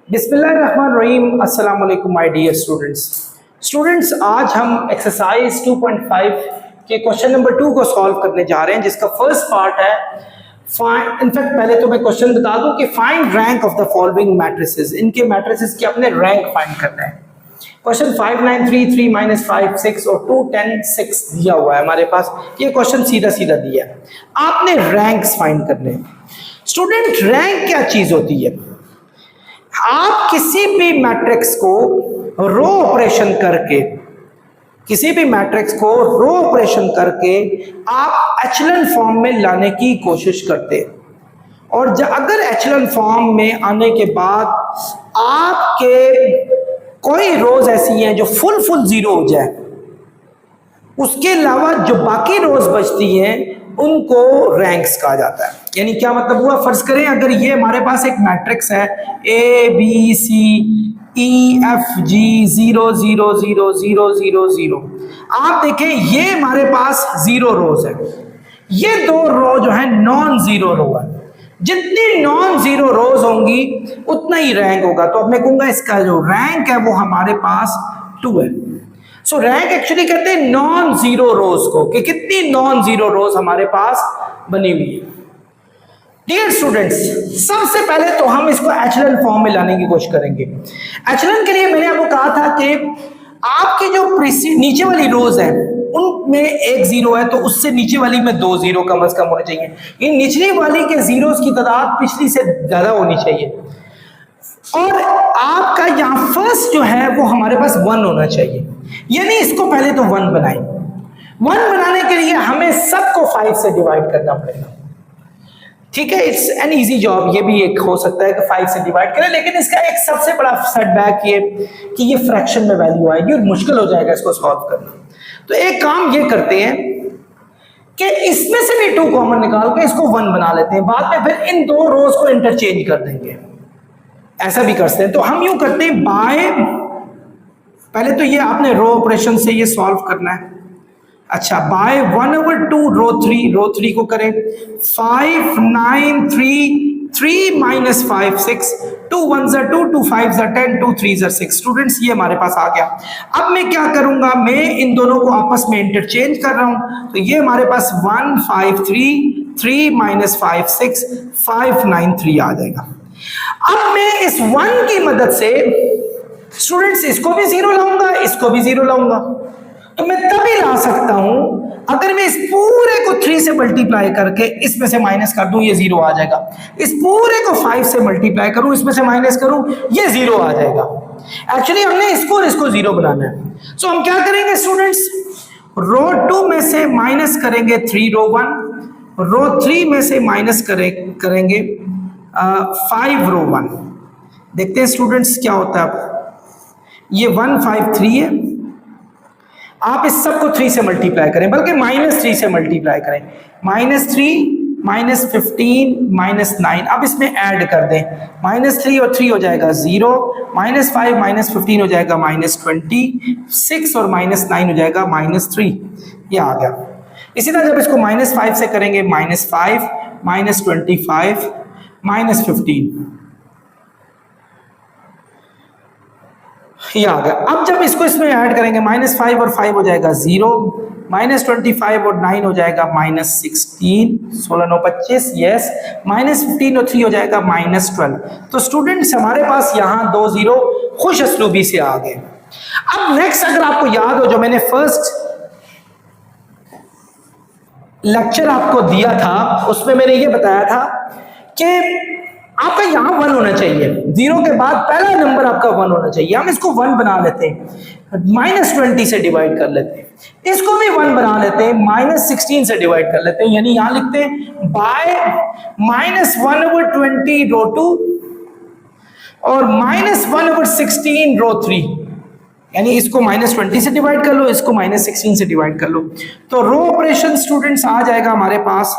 बिस्मिल्लाहिर्रहमानिर्रहीम। अस्सलाम वालेकुम माय डियर स्टूडेंट्स, आज हम एक्सरसाइज 2.5 के क्वेश्चन नंबर 2 को सॉल्व करने जा रहे हैं, जिसका फर्स्ट पार्ट है इनफैक्ट पहले तो मैं क्वेश्चन बता दूं कि find rank of the following matrices. इनके मैट्रिसेस के अपने रैंक फाइंड करना है। क्वेश्चन 5 9 3 3 -5 6 और 2 10 6 दिया हुआ है हमारे पास। ये क्वेश्चन सीधा सीधा दिया है, आपने रैंक्स फाइंड करने हैं। स्टूडेंट, रैंक क्या चीज होती है? आप किसी भी मैट्रिक्स को रो ऑपरेशन करके आप एचेलॉन फॉर्म में लाने की कोशिश करते हैं, और अगर एचेलॉन फॉर्म में आने के बाद आपके कोई रोज ऐसी हैं जो फुल जीरो हो जाए, उसके अलावा जो बाकी रोज बचती हैं उनको रैंक्स कहा जाता है। यानी क्या मतलब हुआ? फर्ज करें अगर ये हमारे पास एक मैट्रिक्स है ABCEFG 0 0 0 0 0 0। आप देखें ये हमारे पास 0 रोज है, ये 2 रो जो है नॉन जीरो रो है। जितनी नॉन जीरो रोज होंगी उतना ही रैंक होगा। तो अब मैं कहूंगा इसका जो रैंक है वो हमारे पास 2 है। सो रैंक एक्चुअली कहते हैं नॉन जीरो रोज को, कि कितनी नॉन जीरो रोज हमारे पास बनी हुई है। डियर स्टूडेंट्स, सबसे पहले तो हम इसको एचेलॉन फॉर्म में लाने की कोशिश करेंगे। एचेलॉन के लिए मैंने आपको कहा था कि आपकी जो नीचे वाली रोज है उनमें एक जीरो है, तो उससे नीचे वाली में 2 जीरो कम से कम होने चाहिए। ये निचली वाली के जीरोस की तादाद पिछली से ज्यादा होनी चाहिए, और आपका यहाँ फर्स्ट जो है वो हमारे पास 1 होना चाहिए। यानी इसको पहले तो 1 बनाएं। 1 बनाने के लिए हमें सबको 5 से डिवाइड करना पड़ेगा। ठीक है, इट्स एन इजी जॉब। ये भी एक हो सकता है कि 5 से डिवाइड करें, लेकिन इसका एक सबसे बड़ा सेटबैक ये कि ये फ्रैक्शन में वैल्यू आएगी और मुश्किल हो जाएगा इसको सॉल्व करना। तो एक काम ये करते हैं कि इसमें से भी 2 कॉमन निकाल के इसको 1 बना लेते हैं। बाद में फिर इन 2 रोज को इंटरचेंज कर देंगे। ऐसा भी करते हैं। तो हम यूं करते हैं, बाय पहले तो ये आपने रो ऑपरेशन से ये सॉल्व करना है। अच्छा, बाय 1/2 रो 3 को करें। 5 9 3 3 - 5 6 2 1 2 2 5 10 2 3 6। स्टूडेंट्स, ये हमारे पास आ गया। अब मैं क्या करूंगा, मैं इन दोनों को आपस में इंटरचेंज कर रहा हूं। तो ये हमारे पास 1 5 3 3 - 5 6 5 9 3 आ जाएगा। अब मैं इस 1 की मदद से स्टूडेंट्स इसको भी 0 लाऊंगा, इसको भी 0 लाऊंगा। तो मैं तभी ला सकता हूं अगर मैं इस पूरे को 3 से मल्टीप्लाई करके इसमें से माइनस कर दूं, ये 0 आ जाएगा। इस पूरे को 5 से मल्टीप्लाई करूं, इसमें से माइनस करूं, ये 0 आ जाएगा। एक्चुअली हमने इसको और इसको 0 बनाना है। सो हम क्या करेंगे स्टूडेंट्स, रो 2 में से माइनस करेंगे 3 रो 1, रो 3 में से माइनस करेंगे 5 रो 1। देखते हैं स्टूडेंट्स क्या होता है। ये 1 5 3 है। आप इस सब को 3 से मल्टीप्लाई करें, बल्कि -3 से मल्टीप्लाई करें। -3 -15 -9। अब इसमें ऐड कर दें, -3 और 3 हो जाएगा 0, -5 -15 हो जाएगा -20, 6 और -9 हो जाएगा -3। ये आ गया। इसी तरह जब इसको -5 से करेंगे, -5 -25 -15, ये आ गया। अब जब इसको इसमें ऐड करेंगे, -5 और 5 हो जाएगा 0, -25 और 9 हो जाएगा -16, 16 9 25, यस, -15 और 3 हो जाएगा -12। तो स्टूडेंट्स, हमारे पास यहाँ 2 0 खुश असलूबी से आ गए। अब नेक्स्ट, अगर आपको याद हो, जो मैंने फर्स्ट लेक्चर आपको दिया था, उसमें मैंने ये बताया था कि आपका यहां 1 होना चाहिए। 0 के बाद पहला नंबर आपका 1 होना चाहिए। हम इसको 1 बना लेते हैं, -20 से डिवाइड कर लेते हैं। इसको भी 1 बना लेते हैं, -16 से डिवाइड कर लेते हैं। यानी यहां लिखते हैं बाय -1/20 रो 2 और -1/16 रो 3। यानी इसको -20 से डिवाइड कर लो, इसको -16 से डिवाइड कर लो। तो रो ऑपरेशन स्टूडेंट्स आ जाएगा हमारे पास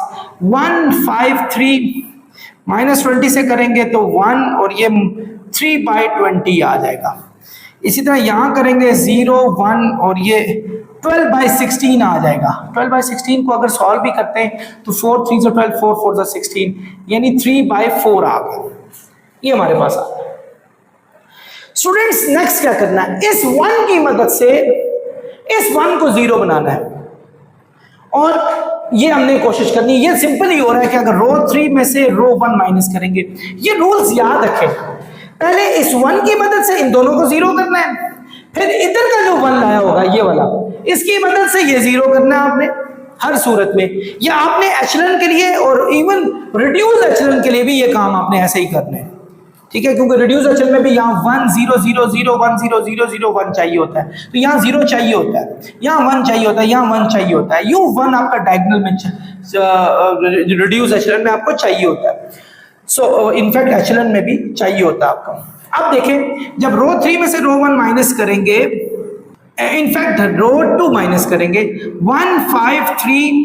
1 5 3 -20 से करेंगे तो 1, और ये 3/20 आ जाएगा। इसी तरह यहां करेंगे 0 1, और ये 12/16 आ जाएगा। 12/16 को अगर सॉल्व भी करते हैं तो 4 3 12, 4 4 16, यानी 3/4 आ गया। ये हमारे पास आ गया। स्टूडेंट्स नेक्स्ट क्या करना है, इस 1 की मदद से इस 1 को 0 बनाना है, और ये हमने कोशिश करनी है। ये सिंपल ही हो रहा है कि अगर रो 3 में से रो 1 माइनस करेंगे, ये रूल्स याद रखें। पहले इस 1 की मदद से इन दोनों को 0 करना है, फिर इधर का जो 1 लाया होगा ये वाला, इसकी मदद से ये 0 करना है आपने हर सूरत में। या आपने एचलन के लिए और इवन रिड्यूस एचलन के लिए भी ये काम आपने ऐसे ही करना है, ठीक है, क्योंकि रिड्यूस एचलन में भी यहाँ 1 0 0 0 1 0 0 0 1 चाहिए होता है, तो यहाँ 0 चाहिए होता है, यहाँ 1 चाहिए होता है, यहाँ 1 चाहिए होता है, यूं 1 आपका डायगोनल में रिड्यूस एचलन में आपको चाहिए होता है। सो इनफैक्ट एचलन में भी चाहिए होता है आपको। अब देखें, जब रो 3 में से रो 1 माइनस करेंगे, इनफैक्ट रो 2 माइनस करेंगे, 1 5 3,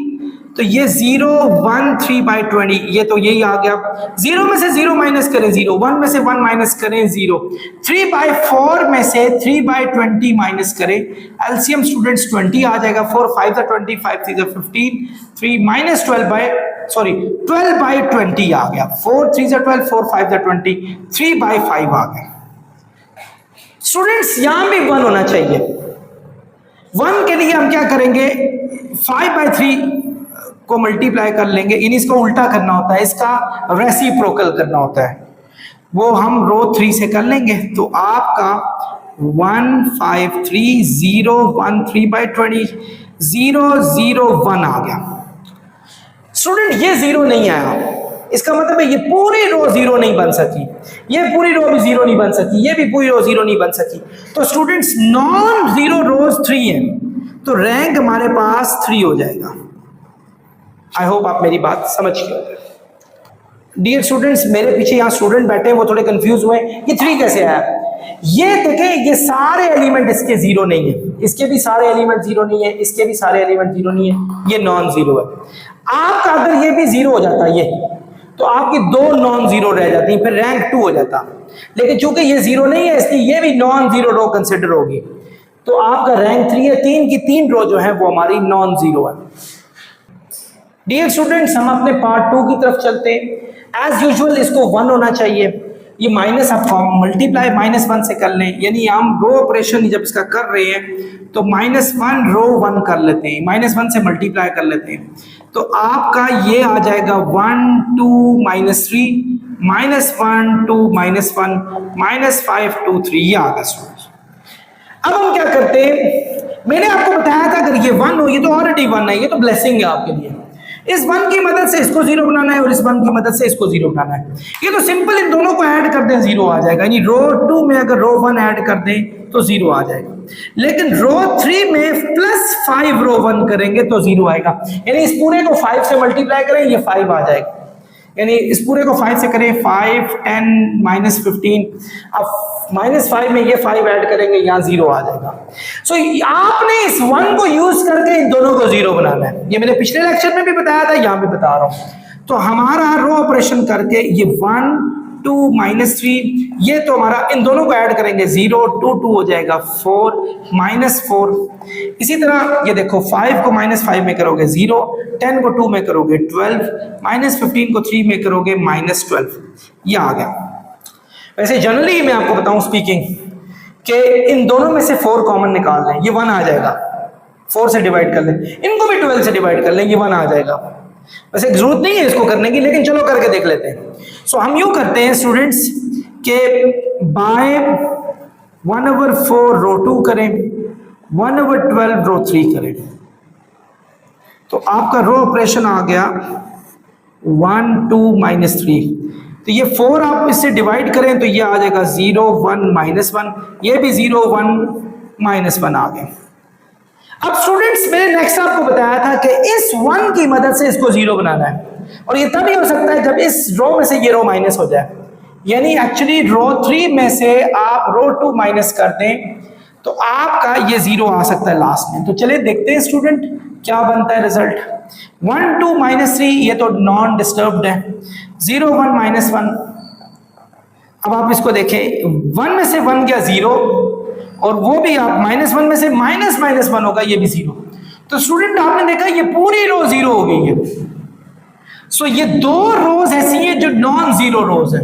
तो ये 0 1 3 बाई 20, ये तो यही आ गया। 0 में से 0 माइनस करें 0, 1 में से 1 माइनस करें 0, 3 बाई 4 में से 3 बाई 20 माइनस करें, एलसीएम स्टूडेंट्स 20 आ जाएगा। 4 5 20, 5 3 15, 3 माइनस 12 बाई 20 आ गया। 4 3 12, 4 5 20, 3 बाई 5 आ गया। स्टूडेंट्स यहां भी 1 होना चाहिए। 1 के लिए हम क्या करेंगे, 5 बाई 3 को मल्टीप्लाई कर लेंगे, इन इसको उल्टा करना होता है, इसका रेसिप्रोकल करना होता है, वो हम रो 3 से कर लेंगे। तो आपका 1 5 3 0 1 3 बाई 20 0 0 1 आ गया। स्टूडेंट ये 0 नहीं आया, इसका मतलब है ये पूरी रो 0 नहीं बन सकी, ये पूरी रो भी 0 नहीं बन सकी, ये भी पूरी रो 0 नहीं बन सकी। तो स्टूडेंट्स नॉन 0 रोज 3 है, तो रैंक हमारे पास 3 हो जाएगा। आई होप आप मेरी बात समझ गए। डियर स्टूडेंट्स, मेरे पीछे यहाँ स्टूडेंट बैठे हैं, वो थोड़े कंफ्यूज हुए ये 3 कैसे आया। ये देखें, ये सारे एलिमेंट इसके 0 नहीं है, इसके भी सारे एलिमेंट 0 नहीं है, इसके भी सारे एलिमेंट 0 नहीं है, ये नॉन 0 है। आपका अगर ये भी 0 हो जाता ये, तो आपकी 2 नॉन 0 रह जाती, फिर रैंक 2 हो जाता। लेकिन चूंकि ये 0 नहीं है, इसलिए ये भी नॉन 0 रो कंसिडर होगी, तो आपका रैंक 3 है। 3 की 3 रो जो है वो हमारी नॉन 0 है। डियर स्टूडेंट्स, हम अपने पार्ट 2 की तरफ चलते हैं। एज यूजुअल इसको 1 होना चाहिए। ये माइनस आप मल्टीप्लाई -1 से कर लें, यानी हम रो ऑपरेशन जब इसका कर रहे हैं तो -1 रो 1 कर लेते हैं, -1 से मल्टीप्लाई कर लेते हैं, तो आपका ये आ जाएगा 1 2 -3 -1 2 -1 -5 2 3, ये आ गया स्टूडेंट्स। अब हम क्या करते हैं, मैंने आपको बताया था अगर ये 1 हो, ये तो ऑलरेडी 1 है, ये तो ब्लेसिंग है आपके लिए। इस 1 की मदद से इसको 0 बनाना है और इस 1 की मदद से इसको 0 बनाना है। ये तो सिंपल, इन दोनों को ऐड कर दें 0 आ जाएगा, यानी रो 2 में अगर रो 1 ऐड कर दें तो 0 आ जाएगा। लेकिन रो 3 में +5 रो 1 करेंगे तो 0 आएगा, यानी इस पूरे को 5 से मल्टीप्लाई करें, ये 5 आ जाएगा, यानी इस पूरे को 5 से करें, 5 10 -15, अब -5 में ये 5 ऐड करेंगे, यहाँ 0 आ जाएगा। सो आपने इस 1 को यूज करके इन दोनों को 0 बनाना है। ये मैंने पिछले लेक्चर में भी बताया था, यहाँ भी बता रहा हूँ। तो हमारा रो ऑपरेशन करके ये 1 2 -3, ये तो हमारा इन दोनों को ऐड करेंगे 0 2 2 हो जाएगा 4 -4। इसी तरह ये देखो 5 को -5 में करोगे 0, 10 को 2 में करोगे 12, -15 को 3 में करोगे -12, ये आ गया। वैसे जनरली मैं आपको बताऊं स्पीकिंग कि इन दोनों में से 4 कॉमन निकाल लें, ये 1 आ जाएगा। 4 से डिवाइड कर लें, इनको भी 12 से डिवाइड कर लें, ये 1 आ जाएगा। वैसे जरूरत नहीं है इसको करने की, लेकिन चलो करके देख लेते हैं। सो हम यूं करते हैं स्टूडेंट्स के बाय 1/4 रो 2 करें, 1/12 रो 3 करें, तो आपका रो ऑपरेशन आ गया 1 2 -3। तो ये 4 आप इससे डिवाइड करें तो ये आ जाएगा 0 1 -1, ये भी 0 1 -1 आ गए। अब स्टूडेंट्स मैंने नेक्स्ट आपको बताया था कि इस 1 की मदद से इसको 0 बनाना है, और ये तभी हो सकता है जब इस रो में से ये रो माइनस हो जाए, यानी एक्चुअली रो 3 में से आप रो 2 माइनस कर दें तो आपका ये 0 आ सकता है लास्ट में। तो चलिए देखते हैं स्टूडेंट क्या बनता है रिजल्ट। 1 2 -3 ये तो नॉन डिस्टर्ब्ड है, 0 1 -1। अब आप इसको देखें, 1 में से 1 गया 0, और वो भी आप -1 में से -1 होगा, ये भी 0। तो स्टूडेंट आपने देखा ये पूरी रो 0 हो गई है। सो ये 2 रोज ऐसी हैं जो नॉन 0 रोज है,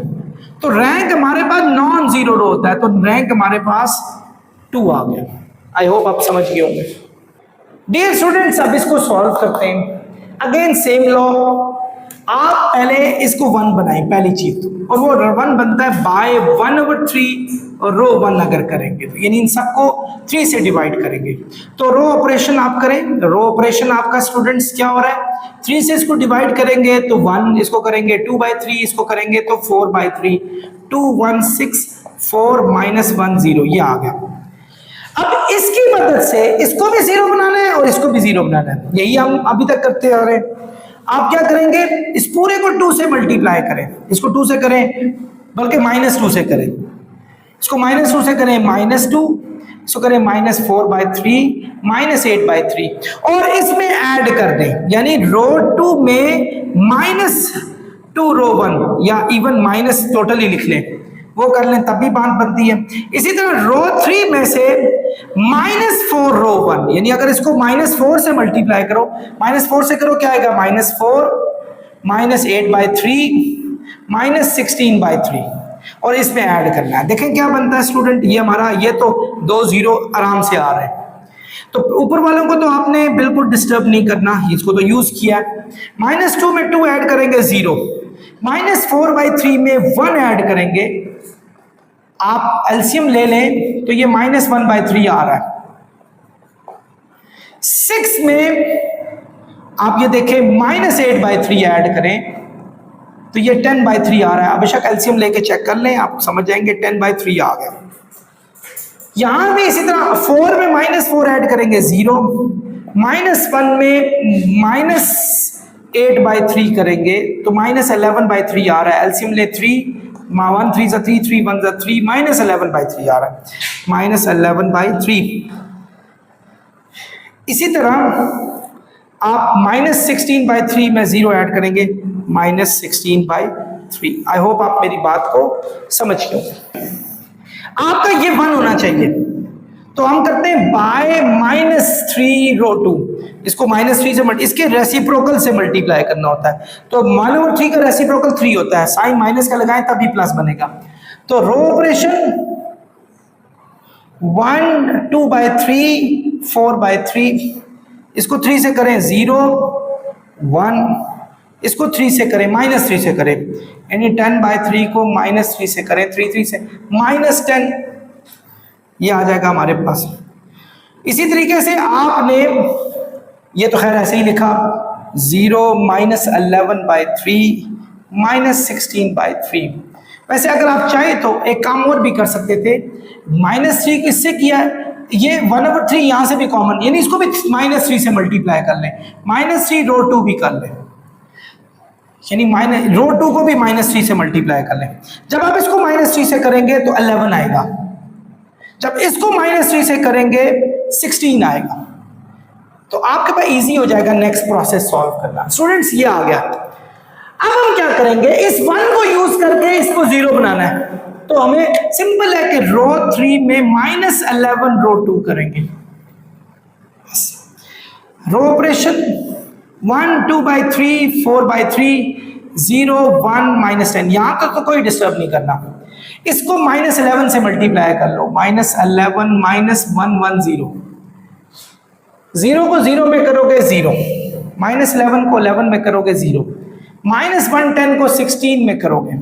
तो रैंक हमारे पास नॉन 0 रो होता है, तो रैंक हमारे पास 2 आ गया। आई होप आप समझ गए होंगे। डियर स्टूडेंट्स, अब इसको सॉल्व करते हैं। अगेन सेम लॉ, आप पहले इसको 1 बनाएं पहली चीज, और वो 1 बनता है बाय 1/3 और रो 1 अगर करेंगे तो, यानी इन सबको 3 से डिवाइड करेंगे। तो रो ऑपरेशन आप करें, रो ऑपरेशन आपका स्टूडेंट्स क्या हो रहा है, 3 से इसको डिवाइड करेंगे तो 1, इसको करेंगे 2/3, इसको करेंगे तो 4/3, 2 1 6 4 -1 0, ये आ गया। अब इसकी मदद से इसको भी 0 बनाना है और इसको भी 0 बनाना है, यही हम अभी तक करते आ रहे हैं। आप क्या करेंगे, इस पूरे को 2 से मल्टीप्लाई करें, इसको 2 से करें, बल्कि -2 से करें, इसको -2 से करें -2, इसको करें -4/3, -8/3, और इसमें ऐड कर दें, यानी रो 2 में -2 रो 1, या इवन माइनस टोटली लिख लें, वो कर लें तब भी बात बनती है। इसी तरह रो 3 में से -4 रो 1, यानी अगर इसको -4 से मल्टीप्लाई करो, -4 से करो क्या आएगा, -4, -8/3, -16/3, और इसमें ऐड करना है। देखें क्या बनता है स्टूडेंट, ये हमारा, ये तो 2 0 आराम से आ रहे हैं। तो ऊपर वालों को तो आपने बिल्कुल डिस्टर्ब नहीं करना, इसको तो यूज किया है। -2 में 2 ऐड करेंगे 0, -4/3 में 1 ऐड करेंगे, आप एलसीएम ले लें तो ये -1/3 आ रहा है। 6 में आप ये देखें -8/3 ऐड करें तो ये 10/3 आ रहा है। बेशक एलसीएम लेके चेक कर लें, आप समझ जाएंगे 10/3 आ गया। यहां भी इसी तरह 4 में -4 ऐड करेंगे 0, -1 में -8/3 करेंगे तो -11/3 आ रहा है। एलसीएम ले 3, 1 3 3, 3 1 3, -11/3 आ रहा है, -11/3। इसी तरह आप -16/3 में 0 ऐड करेंगे, -16/3। आई होप आप मेरी बात को समझ गए। आपका ये 1 होना चाहिए, तो हम करते हैं बाय -3 रो 2, इसको -3 से इसके रेसिप्रोकल से मल्टीप्लाई करना होता है। तो -3 का रेसिप्रोकल 3 होता है, साइन माइनस का लगाएं तभी प्लस बनेगा। तो रो ऑपरेशन 1 2/3 4/3, इसको 3 से करें 0 1, इसको 3 से करें -3 से करें, यानी 10/3 को -3 से करें, 3 3 से -10, ये आ जाएगा हमारे पास। इसी तरीके से आपने ये तो खैर ऐसे ही लिखा 0 -11/3 -16/3। वैसे अगर आप चाहे तो एक काम और भी कर सकते थे, -3 किससे किया है, ये 1/3 यहां से भी कॉमन, यानी इसको भी -3 से मल्टीप्लाई कर लें, -3 रो 2 भी कर लें, यानी रो 2 को भी -3 से मल्टीप्लाई कर लें। जब आप इसको -3 से करेंगे तो 11 आएगा, जब इसको -3 से करेंगे 16 आएगा। तो आपके पास इजी हो जाएगा नेक्स्ट प्रोसेस सॉल्व करना। स्टूडेंट्स ये आ गया। अब हम क्या करेंगे, इस 1 को यूज करके इसको 0 बनाना है। तो हमें सिंपल है कि रो 3 में -11 रो 2 करेंगे। रो ऑपरेशन 1 2/3 4/3 0 1 -10, यहां तक तो कोई डिस्टर्ब नहीं करना। इसको -11 से मल्टीप्लाई कर लो, -11 -110, 0 को 0 में करोगे 0, -11 को 11 में करोगे 0, -110 को 16 में करोगे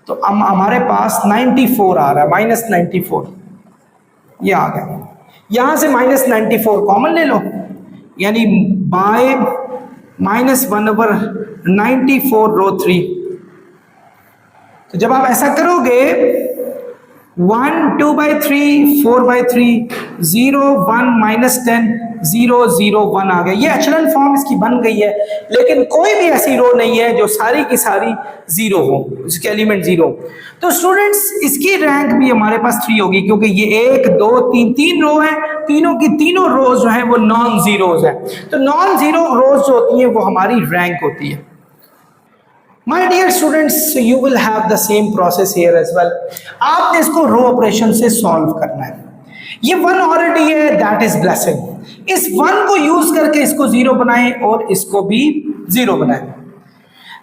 तो हमारे पास 94 आ रहा है, -94 ये आ गया। यहां से -94 कॉमन ले लो, यानी बाय -1/94 रो 3। तो जब आप ऐसा करोगे 1 2/3 4/3 0 1 -10 0 0 1 आ गया। ये एचलन फॉर्म इसकी बन गई है, लेकिन कोई भी ऐसी रो नहीं है जो सारी की सारी 0 हो, इसके एलिमेंट 0। तो स्टूडेंट्स इसकी रैंक भी हमारे पास 3 होगी, क्योंकि ये 1 2 3 रो है, तीनों की तीनों रोज जो है वो नॉन जीरोज है। तो नॉन जीरो रोज जो होती है वो हमारी रैंक होती है। My dear students, you will have the same process here as well. आपने इसको रो ऑपरेशन से सॉल्व करना है। ये 1 ऑलरेडी है, दैट इज ब्लेसिंग। इस 1 को यूज करके इसको 0 बनाएं और इसको भी 0 बनाएं।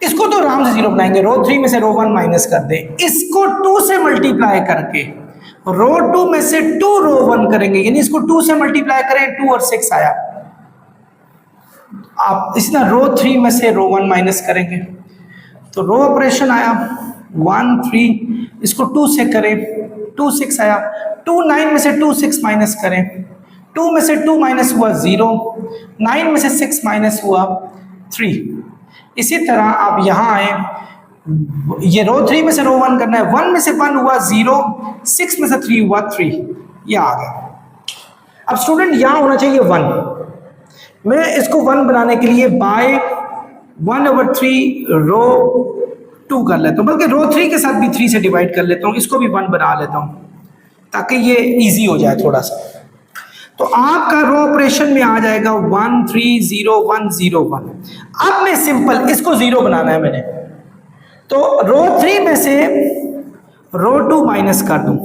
इसको तो आराम से 0 बनाएंगे, रो 3 में से रो 1 माइनस कर दें, इसको 2 से मल्टीप्लाई करके रो 2 में से 2 रो 1 करेंगे, यानी इसको 2 से मल्टीप्लाई करें, 2 और 6 आया। आप इसी तरह रो 3 में से रो 1 माइनस करेंगे तो रो ऑपरेशन आया 1 3, इसको 2 से करें 2 6 आया, 2 9 में से 2 6 माइनस करें, 2 में से 2 माइनस हुआ 0, 9 में से 6 माइनस हुआ 3। इसी तरह आप यहाँ आए, ये रो 3 में से रो 1 करना है, 1 में से 1 हुआ 0, 6 में से 3 हुआ 3, ये आ गया। अब स्टूडेंट यहाँ होना चाहिए 1, मैं इसको 1 बनाने के लिए बाय 1/3 रो 2 कर लेता हूँ, बल्कि रो 3 के साथ भी 3 से डिवाइड कर लेता हूँ, इसको भी 1 बना लेता हूँ ताकि ये इजी हो जाए थोड़ा सा। तो आपका रो ऑपरेशन में आ जाएगा 1 3 0 1 0 1। अब मैं सिंपल इसको 0 बनाना है मैंने, तो रो 3 में से रो 2 माइनस कर दूं,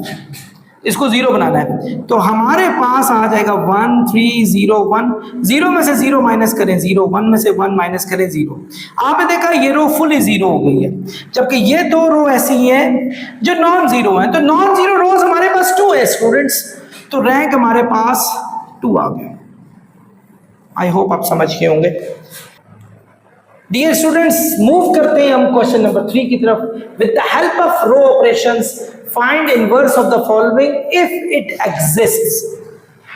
इसको 0 बनाना है, तो हमारे पास आ जाएगा 1 3 0 1, 0 में से 0 माइनस करें 0, 1 में से 1 माइनस करें 0। आपने देखा ये रो फुली 0 हो गई है, जबकि ये 2 रो ऐसी हैं जो नॉन जीरो है। तो नॉन जीरो रोज हमारे पास 2 है स्टूडेंट्स, तो रैंक हमारे पास 2 आ गया। आई होप आप समझ गए होंगे। डियर स्टूडेंट्स, मूव करते हैं हम क्वेश्चन नंबर 3 की तरफ। With the help of row operations find inverse of the following if it exists.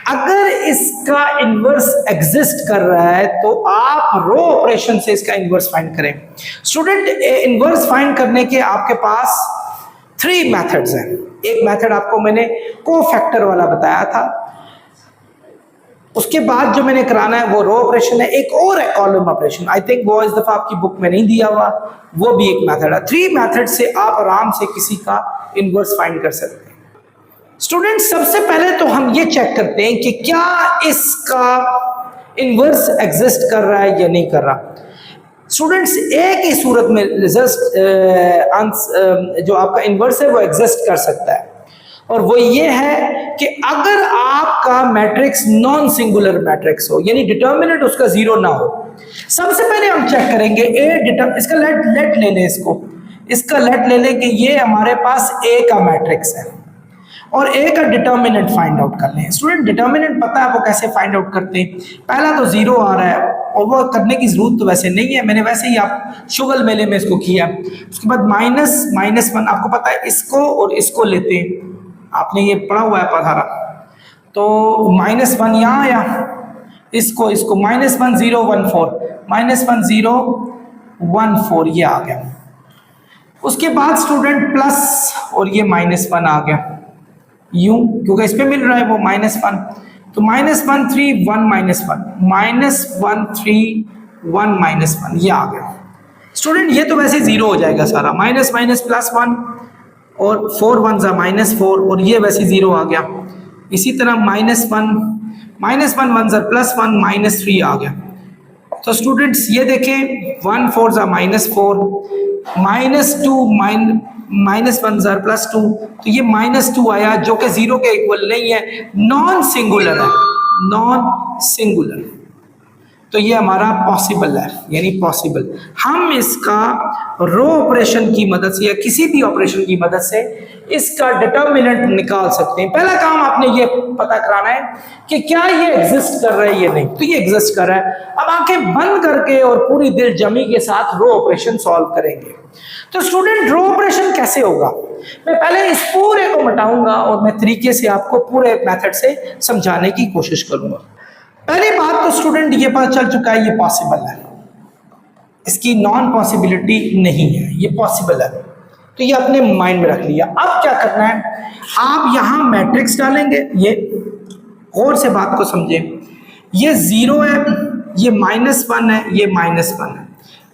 अगर इसका इनवर्स एग्जिस्ट कर रहा है तो आप रो ऑपरेशन से इसका इनवर्स फाइंड करें। स्टूडेंट, इनवर्स फाइंड करने के आपके पास 3 मेथड्स हैं। एक मेथड आपको मैंने कोफैक्टर वाला बताया था, उसके बाद जो मैंने कराना है वो रो ऑपरेशन है, एक और है कॉलम ऑपरेशन। आई थिंक वो इस दफा आपकी बुक में नहीं दिया हुआ, वो भी एक मेथड है। 3 मेथड से आप आराम से किसी का इनवर्स फाइंड कर सकते हैं। स्टूडेंट, सबसे पहले तो हम ये चेक करते हैं कि क्या इसका इनवर्स एग्जिस्ट कर रहा है या नहीं कर रहा। स्टूडेंट्स, एक ही सूरत में रिजल्ट जो आपका इनवर्स है वो एग्जिस्ट कर सकता है, और वो ये है कि अगर आपका मैट्रिक्स नॉन सिंगुलर मैट्रिक्स हो, यानी डिटर्मिनेंट उसका 0 ना हो। सबसे पहले हम चेक करेंगे इसका लेट ले लें, इसका लेट ले लें कि ये हमारे पास ए का मैट्रिक्स है और ए का डिटर्मिनेंट फाइंड आउट कर लें। स्टूडेंट, डिटर्मिनेंट पता है वो कैसे फाइंड आउट करते हैं? पहला तो 0 आ रहा है और वो करने की जरूरत तो वैसे नहीं है, मैंने वैसे ही आप शुगल मेले में इसको किया। उसके बाद -1, आपको पता है इसको और इसको लेते हैं, आपने ये पढ़ा हुआ है पधारा, तो -1 यहाँ आया, इसको -1 0 1 4, -1 0 1 4, ये आ गया। उसके बाद स्टूडेंट प्लस और ये -1 आ गया, यूं क्योंकि इस पे मिल रहा है वो -1, तो -1 3 1 -1 3 1 -1, ये आ गया। स्टूडेंट, ये तो वैसे 0 हो जाएगा सारा, माइनस +1 और 4 1 -4, और ये वैसे 0 आ गया। इसी तरह -1 1 +1 -3 आ गया। तो स्टूडेंट्स ये देखें, 1 4 -4, -2 -1 +2, तो ये -2 आया जो कि 0 के इक्वल नहीं है, नॉन सिंगुलर है, नॉन सिंगुलर। तो ये हमारा पॉसिबल है, यानी पॉसिबल। हम इसका रो ऑपरेशन की मदद से या किसी भी ऑपरेशन की मदद से इसका डिटर्मिनेंट निकाल सकते हैं। पहला काम आपने ये पता कराना है कि क्या ये एग्जिस्ट कर रहा है या नहीं। तो ये एग्जिस्ट कर रहा है। अब आंखें बंद करके और पूरी दिल जमी के साथ रो ऑपरेशन सॉल्व करेंगे। तो स्टूडेंट, रो ऑपरेशन कैसे होगा? मैं पहले इस पूरे को मिटाऊंगा और मैं तरीके से आपको पूरे मेथड से समझाने की कोशिश करूंगा। पहली बात तो स्टूडेंट ये पता चल चुका है ये पॉसिबल है, इसकी नॉन पॉसिबिलिटी नहीं है, ये पॉसिबल है। तो ये अपने माइंड में रख लिया। अब क्या करना है, आप यहां मैट्रिक्स डालेंगे। ये गौर से बात को समझें, ये 0 है, ये -1 है, ये -1 है,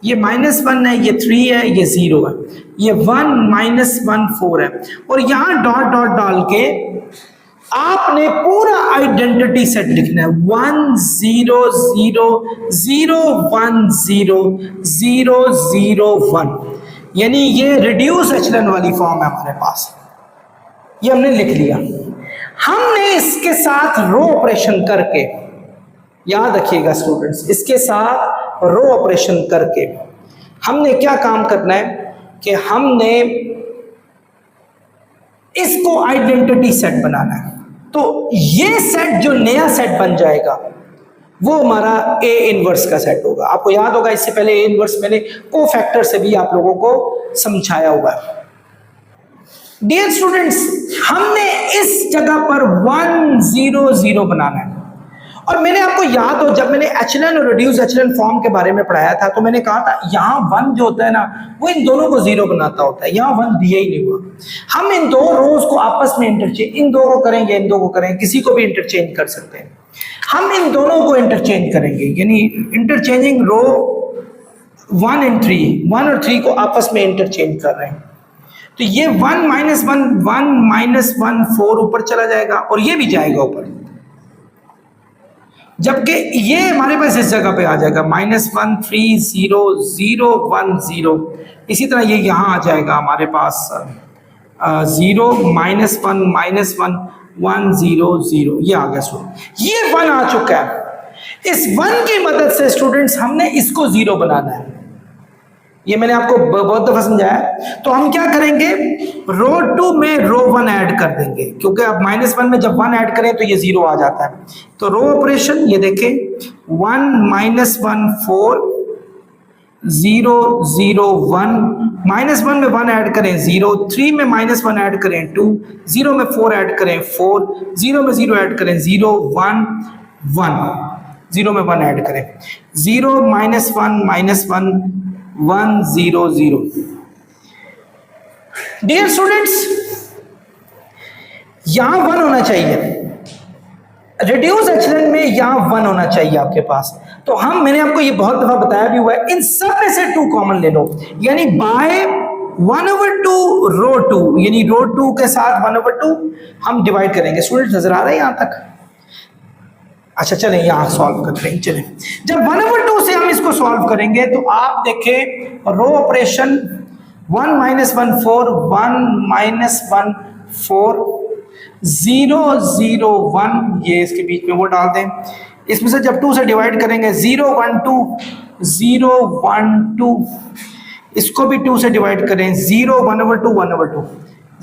ये -1 है, ये 3 है, ये 0 है, ये 1 -1 4 है, और यहां डॉट डॉट डाल के आपने पूरा आइडेंटिटी सेट लिखना है। 1 0 0 0 1 0 0 0 1, यानी ये रिड्यूस एचलन वाली फॉर्म है हमारे पास। ये हमने लिख लिया। हमने इसके साथ रो ऑपरेशन करके, याद रखिएगा स्टूडेंट्स, इसके साथ रो ऑपरेशन करके हमने क्या काम करना है कि हमने इसको आइडेंटिटी सेट बनाना है। तो ये सेट जो नया सेट बन जाएगा वो हमारा ए इनवर्स का सेट होगा। आपको याद होगा इससे पहले ए इनवर्स मैंने कोफैक्टर से भी आप लोगों को समझाया हुआ है। डियर स्टूडेंट्स, हमने इस जगह पर 1 0 0 बनाना है। और मैंने आपको याद हो जब मैंने एचलन और रिड्यूस एचलन फॉर्म के बारे में पढ़ाया था तो मैंने कहा था यहाँ 1 जो होता है ना वो इन दोनों को 0 बनाता होता है। यहाँ 1 दिया ही नहीं हुआ। हम इन दो रोज को आपस में इंटरचेंज, इन दो को करेंगे, इन दो को करेंगे, किसी को भी इंटरचेंज कर सकते हैं। हम इन दोनों को इंटरचेंज करेंगे, यानी इंटरचेंजिंग रो 1 और 3 को आपस में इंटरचेंज कर रहे हैं। तो ये 1 - 1 4 ऊपर चला जाएगा और ये भी जाएगा ऊपर, जबकि ये हमारे पास इस जगह पे आ जाएगा -1 3 0 0 1 0। इसी तरह ये यहाँ आ जाएगा हमारे पास 0 -1 -1 1 0 0। ये आ गया स्टूडेंट, ये 1 आ चुका है। इस 1 की मदद से स्टूडेंट्स हमने इसको 0 बनाना है। ये मैंने आपको बहुत दफा समझाया। तो हम क्या करेंगे, रो 2 में रो 1 ऐड कर देंगे, क्योंकि अब -1 में जब 1 ऐड करें तो ये 0 आ जाता है। तो रो ऑपरेशन ये देखें 1 -1 4 0 0 1 -1 में 1 ऐड करें 0, 3 में -1 ऐड करें 2, 0 में 4 ऐड करें 4, 0 में 0 ऐड करें 0 1 1, 0 में 1 ऐड करें 0 -1 1 0 0। डियर स्टूडेंट्स, यहां 1 होना चाहिए, रिड्यूस एचलन में यहां 1 होना चाहिए आपके पास। तो मैंने आपको ये बहुत दफा बताया भी हुआ है, इन सब में से 2 कॉमन ले लो, यानी बाय 1/2 रो 2, यानी रो 2 के साथ 1/2 हम डिवाइड करेंगे। स्टूडेंट्स नजर आ रहा है यहां तक? अच्छा चलें यहां सॉल्व करते हैं। चलें, जब 1/2 से हम इसको सॉल्व करेंगे तो आप देखें रो ऑपरेशन 1 - 1 4 1 -1 4 0 0 1, ये इसके बीच में वो डाल दें। इसमें से जब 2 से डिवाइड करेंगे 0 1 2 0 1 2, इसको भी 2 से डिवाइड करें 0 1/2 1/2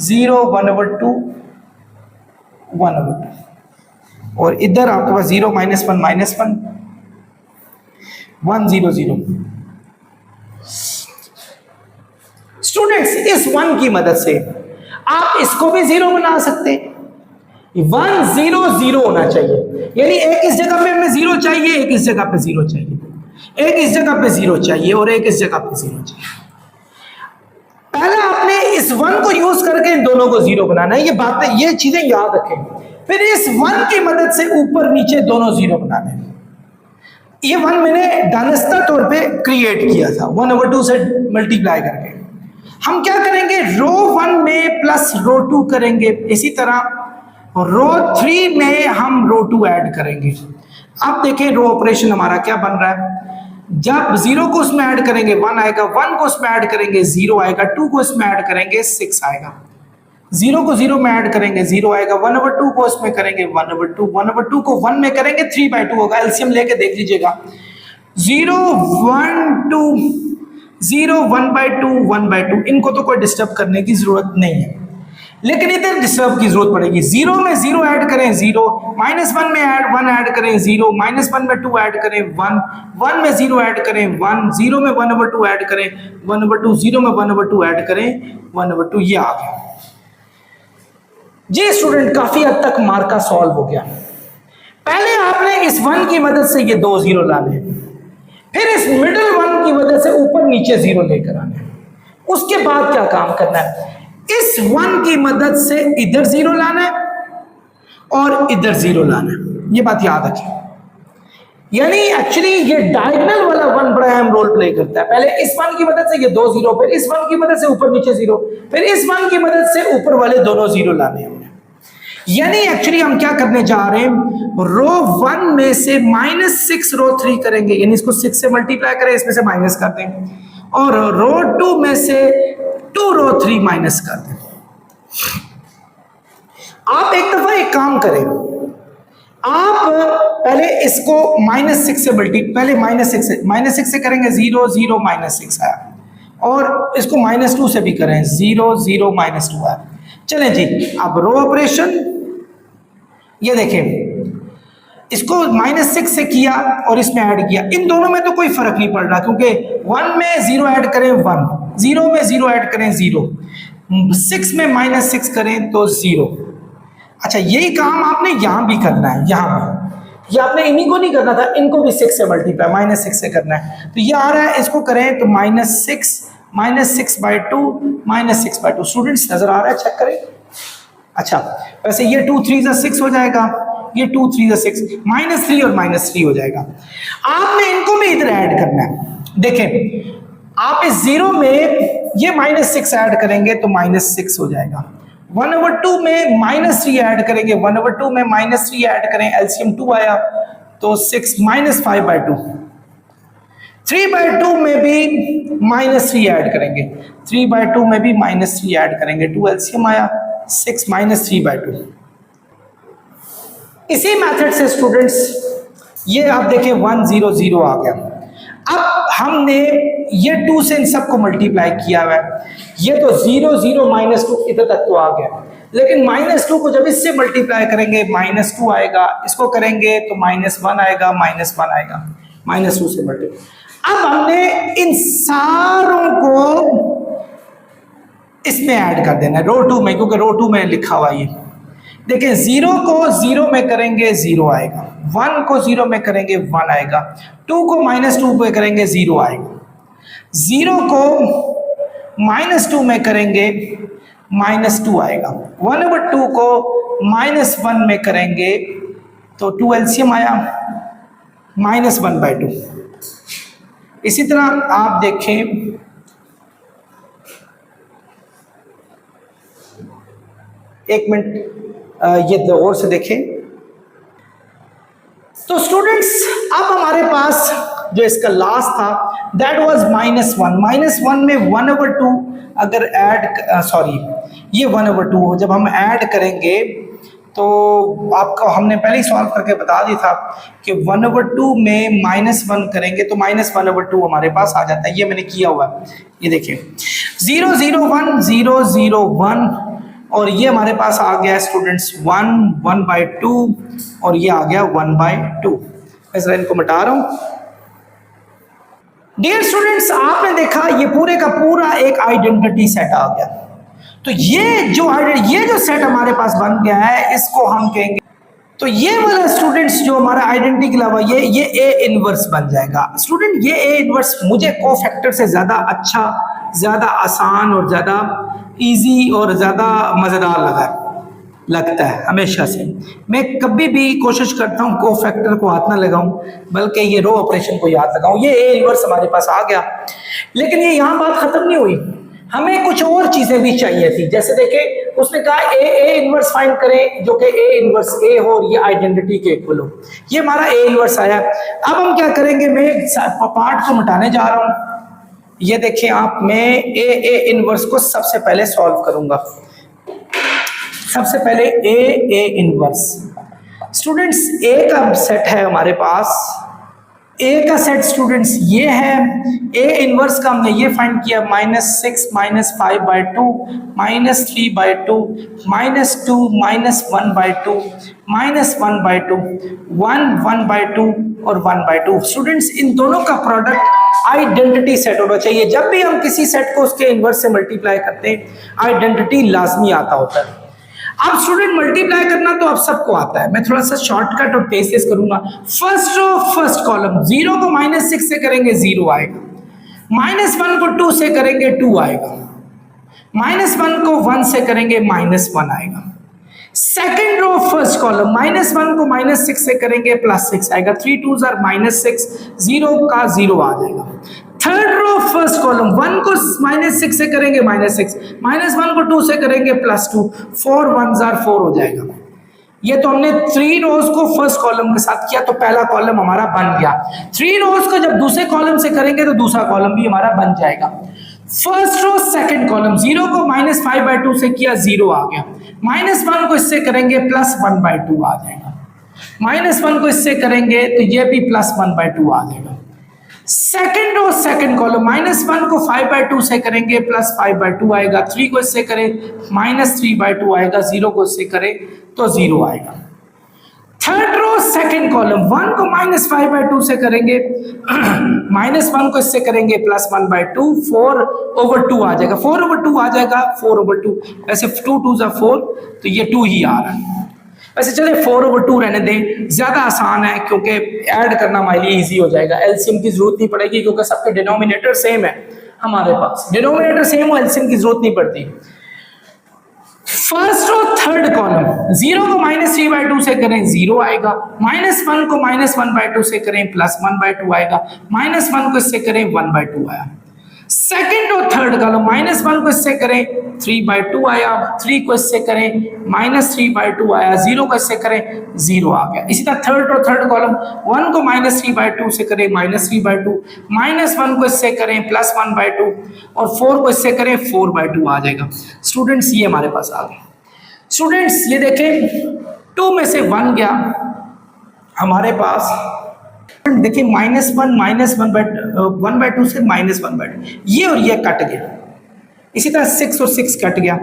0 1/2 1/2, और इधर आपके पास 0 -1 -1 1 0 0। स्टूडेंट्स, इस 1 की मदद से आप इसको भी 0 बना सकते हैं। 1 0 0 होना चाहिए, यानी एक इस जगह पे हमें 0 चाहिए, एक इस जगह पे 0 चाहिए, एक इस जगह पे 0 चाहिए और एक इस जगह पे 0 चाहिए। पहले आपने इस 1 को यूज करके इन दोनों को 0 बनाना है। ये बातें, ये चीजें याद रखें। फिर इस 1 की मदद से ऊपर नीचे दोनों 0 बनाने हैं। ये 1 मैंने दानिस्ता तौर पे क्रिएट किया था 1/2 से मल्टीप्लाई करके। हम क्या करेंगे, रो 1 में प्लस रो 2 करेंगे, इसी तरह रो 3 में हम रो 2 ऐड करेंगे। अब देखें रो ऑपरेशन हमारा क्या बन रहा है। जब 0 को उसमें ऐड करेंगे 1 आएगा, 1 को उसमें ऐड करेंगे 0 आएगा, 2 को उसमें ऐड करेंगे 6 आएगा, 0 को 0 में ऐड करेंगे 0 आएगा, 1/2 को उसमें करेंगे 1/2, 1/2 को 1 में करेंगे 3/2 होगा। एलसीएम लेके देख लीजिएगा, 0 1 2 0 1/2 1/2, इनको तो कोई डिस्टर्ब करने की जरूरत नहीं है, लेकिन इधर डिस्टर्ब की जरूरत पड़ेगी। 0 में 0 ऐड करें 0, -1 में 1 ऐड करें 0, -1 में 2 ऐड करें 1, 1 में 0 ऐड करें 1, 0 में 1/2 ऐड करें 1/2, 0 में 1/2 ऐड करें 1/2। ये आ गया जी स्टूडेंट, काफी हद तक मार्का सॉल्व हो गया। पहले आपने इस 1 की मदद से ये 2 0 लाने, फिर इस मिडिल 1 की मदद से ऊपर नीचे 0 लेकर आने। उसके बाद क्या काम करना है, इस 1 की मदद से इधर 0 लाना है और इधर 0 लाना है। ये बात याद रखें, यानी एक्चुअली ये डायगोनल वाला 1 बड़ा अहम रोल प्ले करता है। पहले इस 1 की मदद से ये 2 0, फिर इस 1 की मदद से ऊपर नीचे 0, फिर इस 1 की मदद से ऊपर वाले दोनों 0 लाने हैं। यानी एक्चुअली हम क्या करने जा रहे हैं, रो 1 में से -6 रो 3 करेंगे, यानी इसको 6 से मल्टीप्लाई करें, इसमें से माइनस कर दें, और रो 2 में से 2 रो 3 माइनस कर दें। आप एक दफा एक काम करें, आप पहले इसको -6 से पहले -6 से करेंगे 0 0 -6 आया, और इसको -2 से भी करें, 0 0 -2 है। चलें जी, अब रो ऑपरेशन, ये देखें इसको -6 से किया और इसमें ऐड किया, इन दोनों में तो कोई फर्क नहीं पड़ रहा क्योंकि 1 में 0 ऐड करें 1, 0 में 0 ऐड करें 0, 6 में -6 करें तो 0। अच्छा, यही काम आपने यहां भी करना है, यहां भी, ये आपने इन्हीं को नहीं करना था, इनको भी 6 से मल्टीप्लाई -6 से करना है। तो ये आ रहा है, इसको करें तो -6/2 स्टूडेंट्स नजर आ रहा है, चेक करें। अच्छा, वैसे ये 2 3 6 हो जाएगा, ये 2 3 6, -3 और -3 हो जाएगा। आपने इनको भी इधर ऐड करना है। देखें, आप इस 0 में ये -6 ऐड करेंगे तो -6 हो जाएगा। 1/2 में -3 ऐड करेंगे, 1/2 में -3 ऐड करें, एलसीएम 2 आया तो 6 -5/2। 3/2 में भी -3 ऐड करेंगे, 3/2 में भी -3 ऐड करेंगे, 2 एलसीएम आया 6 -3/2। इसी मेथड से स्टूडेंट्स ये आप देखें 1 0 0 आ गया। अब हमने ये 2 से इन सबको मल्टीप्लाई किया हुआ है, ये तो 0 0 -2 इधर तक तो आ गया, लेकिन -2 को जब इससे मल्टीप्लाई करेंगे -2 आएगा, इसको करेंगे तो -1 आएगा, -1 आएगा, -2 से मल्टीप्लाई। अब हमने इन सारों को इसमें ऐड कर देना है रो 2 में, क्योंकि रो 2 में लिखा हुआ ये देखें, 0 को 0 में करेंगे 0 आएगा, 1 को 0 में करेंगे 1 आएगा, 2 को -2 में करेंगे 0 आएगा, 0 को -2 में करेंगे -2 आएगा, 1/2 को -1 में करेंगे तो 2 एलसीएम आया -1/2। इसी तरह आप देखें, एक मिनट ये और से देखें। तो स्टूडेंट्स अब हमारे पास जो इसका लास्ट था दैट वाज -1। -1 में 1/2 अगर ऐड सॉरी ये 1/2 जब हम ऐड करेंगे तो आपको हमने पहले ही सॉल्व करके बता दिया था कि 1/2 में -1 करेंगे तो -1/2 हमारे पास आ जाता है। ये मैंने किया हुआ है, ये देखिए 0 0 1 0 0 1 और ये हमारे पास आ गया स्टूडेंट्स 1 1/2 और ये आ गया 1/2। मैं जरा इनको मिटा रहा हूं। डियर स्टूडेंट्स, आपने देखा ये पूरे का पूरा एक आइडेंटिटी सेट आ गया। तो ये जो सेट हमारे पास बन गया है इसको हम कहेंगे, तो ये वाला स्टूडेंट्स जो हमारा आइडेंटिटी के अलावा ये ए इनवर्स बन जाएगा। स्टूडेंट ये ए इनवर्स मुझे कोफैक्टर से ज्यादा अच्छा, ज्यादा आसान और ज्यादा इजी और ज्यादा मजेदार लगता है हमेशा से। मैं कभी भी कोशिश करता हूँ कोफैक्टर को हाथ ना लगाऊं, बल्कि ये रो ऑपरेशन को याद लगाऊं। ये ए इनवर्स हमारे पास आ गया, लेकिन ये यहाँ बात खत्म नहीं हुई, हमें कुछ और चीजें भी चाहिए थी। जैसे देखें उसने कहा ए इनवर्स फाइंड करें जो कि ए इनवर्स ए हो और ये आइडेंटिटी के इक्वल हो। ये हमारा ए इनवर्स आया। अब हम क्या करेंगे, मैं पार्ट को मिटाने जा रहा हूं। ये देखिए आप, मैं ए इनवर्स को सबसे पहले सॉल्व करूंगा। सबसे पहले ए इनवर्स स्टूडेंट्स ए का सेट है हमारे पास। ए का सेट स्टूडेंट्स ये है। ए इनवर्स का हमने ये फाइंड किया -6 -5/2 -3/2 -2 -1/2 -1/2 1 1/2 और 1/2। स्टूडेंट्स इन दोनों का प्रोडक्ट आइडेंटिटी सेट होना चाहिए। जब भी हम किसी सेट को उसके इनवर्स से मल्टीप्लाई करते हैं आइडेंटिटी लाजमी आता होता है। अब स्टूडेंट मल्टीप्लाई करना तो आप सबको आता है, मैं थोड़ा सा शॉर्टकट और तेज करूंगा। फर्स्ट रो फर्स्ट कॉलम, 0 को -6 से करेंगे 0 आएगा, -1 को 2 से करेंगे 2 आएगा, -1 को 1 से करेंगे -1 आएगा। सेकेंड रो फर्स्ट कॉलम, -1 को -6 से करेंगे +6 आएगा, 3 2s are -6, 0 का 0 आ जाएगा। थर्ड रो फर्स्ट कॉलम, 1 को -6 से करेंगे -6, -1 को 2 से करेंगे +2, 4 1s are 4 हो जाएगा। ये तो हमने 3 रोज को फर्स्ट कॉलम के साथ किया तो पहला कॉलम हमारा बन गया। 3 रोज को जब दूसरे कॉलम से करेंगे तो दूसरा कॉलम भी हमारा बन जाएगा। फर्स्ट रो सेकंड कॉलम, 0 को -5/2 से किया 0 आ गया, -1 को इससे करेंगे +1/2 आ जाएगा, -1 को इससे करेंगे तो ये भी +1/2 आ जाएगा। सेकंड और सेकंड कॉलम, -1 को 5/2 से करेंगे +5/2 आएगा, 3 को इससे करें -3/2 आएगा, 0 को इससे करें तो 0 आएगा। थर्ड रो सेकंड कॉलम, 1 को -5/2 से करेंगे, -1 को इससे करेंगे +1/2, 4/2 आ जाएगा, 4/2 आ जाएगा, 4/2, वैसे 2 2 जा 4, तो ये 2 ही आ रहा है। वैसे चले 4/2 रहने दें, ज्यादा आसान है क्योंकि ऐड करना हमारे लिए इजी हो जाएगा, एलसीएम की जरूरत नहीं पड़ेगी क्योंकि सबके डिनोमिनेटर सेम है, हमारे पास डिनोमिनेटर सेम हो, एलसीएम की जरूरत नहीं पड़ती। फर्स्ट और थर्ड कॉलम, 0 को -3/2 से करें 0 आएगा, -1 को -1/2 से करें +1/2 आएगा, -1 को इससे करें 1/2 आया। सेकंड और थर्ड कॉलम, -1 को इससे करें 3/2 आया, 3 को इससे करें -3/2 आया, 0 को इससे करें 0 आ गया। इसी तरह थर्ड और थर्ड कॉलम, 1 को -3/2 से करें -3/2, -1 को इससे करें +1/2 और 4 को इससे करें 4/2 आ जाएगा। स्टूडेंट्स ये हमारे पास आ गए। स्टूडेंट्स ये देखें 2 में से 1 गया हमारे पास, देखिए -1 1/2 से -1/2, ये और ये कट गया। इसी तरह 6 और 6 कट गया,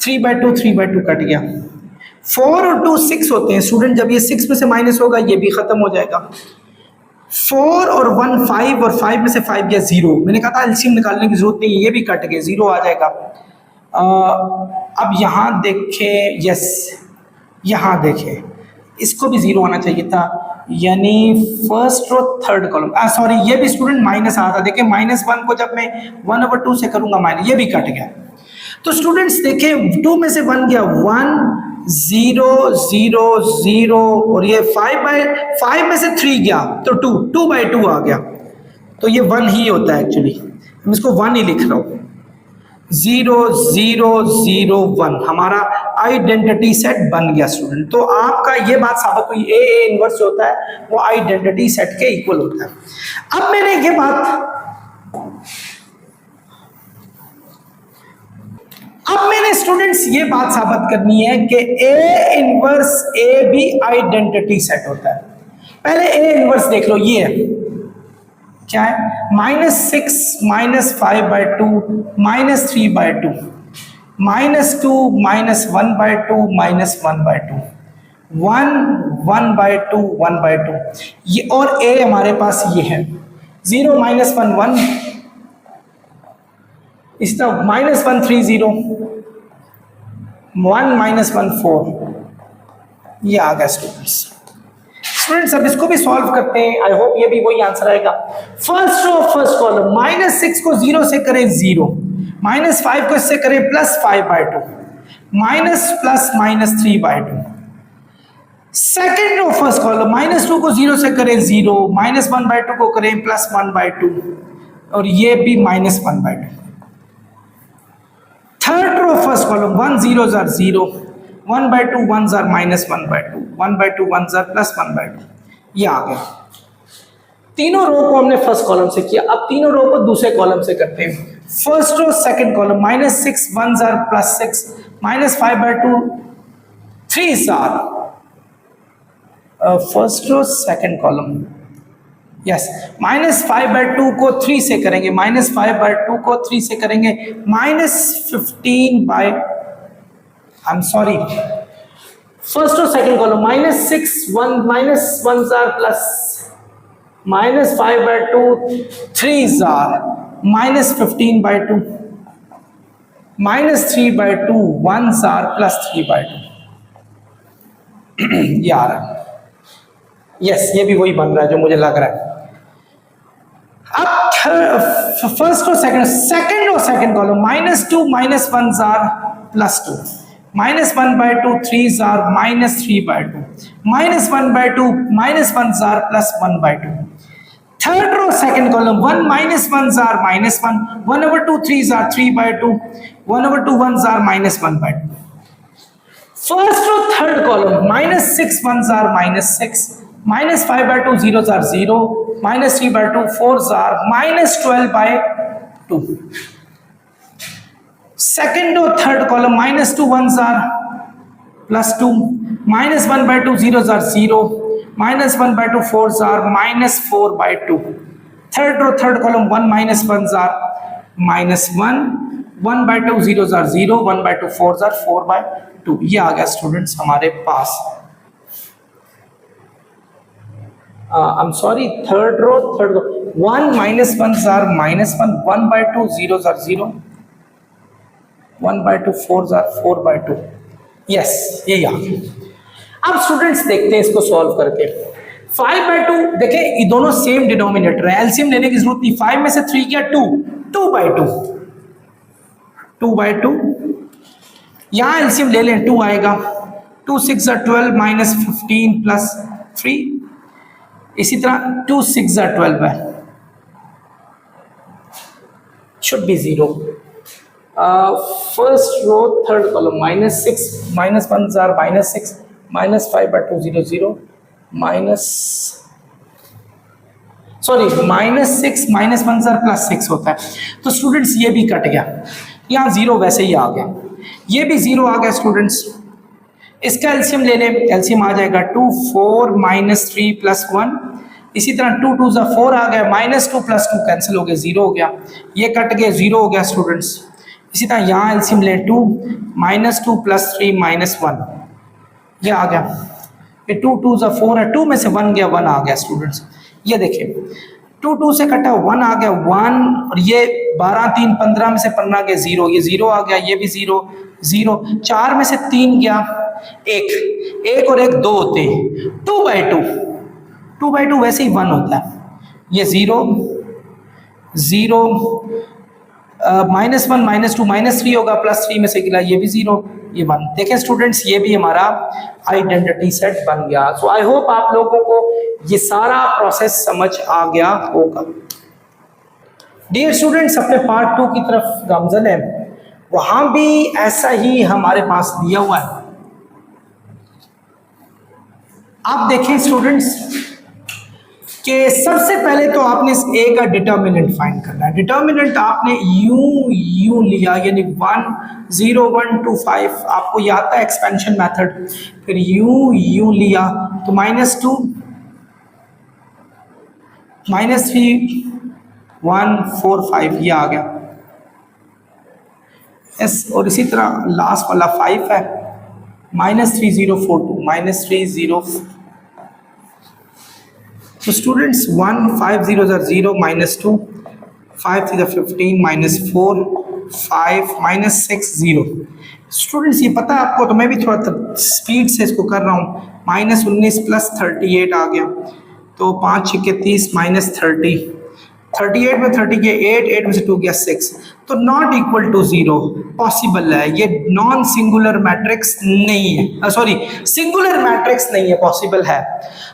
3/2 3/2 कट गया। 4 और 2 6 होते हैं स्टूडेंट, जब ये 6 में से माइनस होगा ये भी खत्म हो जाएगा। 4 और 1 5 और 5 में से 5 गया 0, मैंने कहा था एलसीएम निकालने की जरूरत नहीं, ये भी कट गए, 0 आ जाएगा। अब यहाँ देखें, यस यहाँ देखें, इसको भी 0 आना चाहिए था, यानी फर्स्ट और थर्ड कॉलम, सॉरी ये भी स्टूडेंट माइनस आ रहा था। देखिए -1 को जब मैं 1/2 से करूंगा माइनस, ये भी कट गया। तो स्टूडेंट्स देखें 2 में से 1 गया, 1 0 0 0 और ये 5 में से 3 गया तो 2 2/2 आ गया, तो ये 1 ही होता है एक्चुअली, मैं इसको 1 ही लिख रहा हूँ। 0 0 0 1 हमारा आइडेंटिटी सेट बन गया स्टूडेंट। तो आपका ये बात साबित हुई ए इनवर्स जो होता है वो आइडेंटिटी सेट के इक्वल होता है। अब मैंने ये बात स्टूडेंट्स ये बात साबित करनी है कि ए इनवर्स ए भी आइडेंटिटी सेट होता है। पहले ए इनवर्स देख लो, ये है क्या है, -6 -5/2 -3/2 -2 -1/2 -1/2 1 1/2 1/2, ये और ए हमारे पास ये है 0 -1 1, इस तरह -1 3 0 1 -1 4, ये आ गया स्टूडेंट्स। अब इसको भी सॉल्व करते हैं, आई होप ये भी वही आंसर आएगा। फर्स्ट रो फर्स्ट कॉलम, -6 को 0 से करें 0, -5 को इससे करें +5/2, -+-3/2। सेकेंड रो फर्स्ट कॉलम, -2 को 0 से करें 0, -1/2 को करें +1/2 और ये भी -1/2। थर्ड रो फर्स्ट कॉलम, 1 0 जार 0, 1/2 1 जार -1/2, 1/2 1 जार +1/2, ये आ गया। तीनों रो को हमने फर्स्ट कॉलम से किया, अब तीनों रो को दूसरे कॉलम से करते हैं। फर्स्ट रो सेकंड कॉलम, -6 1 जार +6, -5/2 3 जार, first row second column, yes, -5/2 को 3 से करेंगे, -5/2 को 3 से करेंगे, -15 by, I am sorry, first और सेकंड कॉलम, -6 1 -1 जार प्लस -5/2 3 जार, -15/2 -3/2 1 जार +3/2 ये आ रहा है। यस, ये भी वही बन रहा है जो मुझे लग रहा है। अब फर्स्ट और सेकंड और सेकंड कॉलम, -2 -1 जार +2, -1/2 3 जार -3/2, -1/2 -1 जार +1/2। थर्ड रो सेकंड कॉलम, 1 -1 जार -1, 1/2 3 जार 3/2, 1/2 1 जार -1/2। फर्स्ट रो थर्ड कॉलम, -6 1 जार -6, -5/2 0 जार 0, -3/2 4 जार -12/2। सेकंड और थर्ड कॉलम, -2 1 जार +2, -1/2 0 जार 0, -1/2 4s are -4/2. Third row, third column, 1 minus 1s are -1, 1/2 zeros are 0, 1/2 4s are 4/2. ये आ गया स्टूडेंट्स हमारे पास। I'm sorry, third row, 1 minus 1s are -1, 1/2 zeros are 0, 1/2 4s are 4/2. Yes, ये आ गया। अब स्टूडेंट्स देखते हैं इसको सॉल्व करके। 5/2, देखें ये दोनों सेम डिनोमिनेटर है, एलसीएम लेने की जरूरत नहीं। 5 में से 3 किया 2, 2/2, 2/2। यहां एलसीएम ले लें, 2 आएगा, 2 6 are 12 minus 15 plus 3। इसी तरह 2 6 are 12 है, should be 0। First row third column, -6 minus 1s are -6, -5/2 0 0, -6 minus 1s are +6 होता है। तो स्टूडेंट्स ये भी कट गया, यहाँ 0 वैसे ही आ गया, ये भी 0 आ गया स्टूडेंट्स। इसका एलसीएम ले लें, एलसीएम आ जाएगा 2 4 -3 + 1। इसी तरह 2 2 ज़ा 4 आ गया, -2 + 2 कैंसिल हो गया, 0 हो गया, ये कट गया, 0 हो गया स्टूडेंट्स। इसी तरह यहाँ एलसीएम ले 2 -2 + 3 -1, ये आ गया। ये 2 2 ज़ा 4 है, 2 में से 1 गया, 1 आ गया स्टूडेंट्स। ये देखिए 2 2 से कटा 1 आ गया, 1, और ये 12 3 15 में से 15 गया 0, ये 0 आ गया, ये भी 0 0, 4 में से 3 गया 1, 1 और 1 2 होते हैं, 2/2, 2/2 वैसे ही 1 होता है, ये 0 0, -1 -2 -3 होगा, +3 में से गिला, ये भी 0, ये 1। देखें स्टूडेंट्स ये भी हमारा आइडेंटिटी सेट बन गया। सो आई होप आप लोगों को ये सारा प्रोसेस समझ आ गया होगा। डियर स्टूडेंट्स, अपने पार्ट 2 की तरफ गामजन है, वहां भी ऐसा ही हमारे पास दिया हुआ है। आप देखें स्टूडेंट्स कि सबसे पहले तो आपने इस ए का डिटर्मिनेंट फाइंड करना है। डिटर्मिनेंट आपने यू लिया, यानी 1 0 1 2 5, आपको ये आता है एक्सपेंशन मेथड। फिर यू लिया तो -2 -3 1 4 5, ये आ गया यस। और इसी तरह लास्ट वाला 5 है, -3 0 4 2, -3 0। तो स्टूडेंट्स 1 5 0 0 -2, 5 3 15 -4 5 -6 0। स्टूडेंट्स ये पता है आपको, तो मैं भी थोड़ा स्पीड से इसको कर रहा हूँ। -19 + 38 आ गया, तो 5 6 30 -30, 38 में 30 के 8, 8 में से 2 गया 6, तो नॉट इक्वल टू 0। पॉसिबल है, ये नॉन सिंगुलर मैट्रिक्स नहीं है, सॉरी सिंगुलर मैट्रिक्स नहीं है, पॉसिबल है।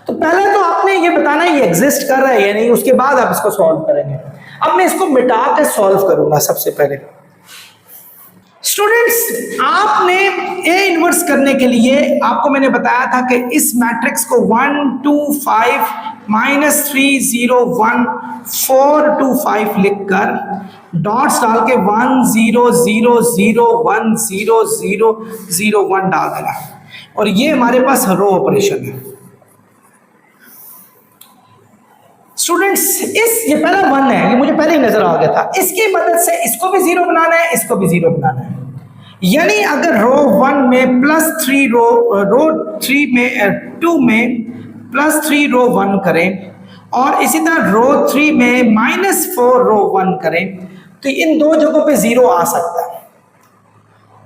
तो पहले तो आपने ये बताना ये एग्जिस्ट कर रहा है या नहीं, उसके बाद आप इसको सॉल्व करेंगे। अब मैं इसको मिटा के सॉल्व करूंगा। सबसे पहले स्टूडेंट्स आपने ए इनवर्स करने के लिए आपको मैंने बताया था कि इस मैट्रिक्स को 1 2 5 -3 0 1 4 2 5 लिखकर डॉट्स डाल के 1 0 0 0 1 0 0 0 1 डाल देना, और ये हमारे पास रो ऑपरेशन है। स्टूडेंट्स ये पहला 1 है, ये मुझे पहले ही नजर आ गया था। इसकी मदद से इसको भी 0 बनाना है, इसको भी 0 बनाना है। यानी अगर रो 1 में +3 रो 3 में 2 में +3 रो 1 करें, और इसी तरह रो 3 में -4 रो 1 करें, तो इन दो जगहों पे 0 आ सकता है।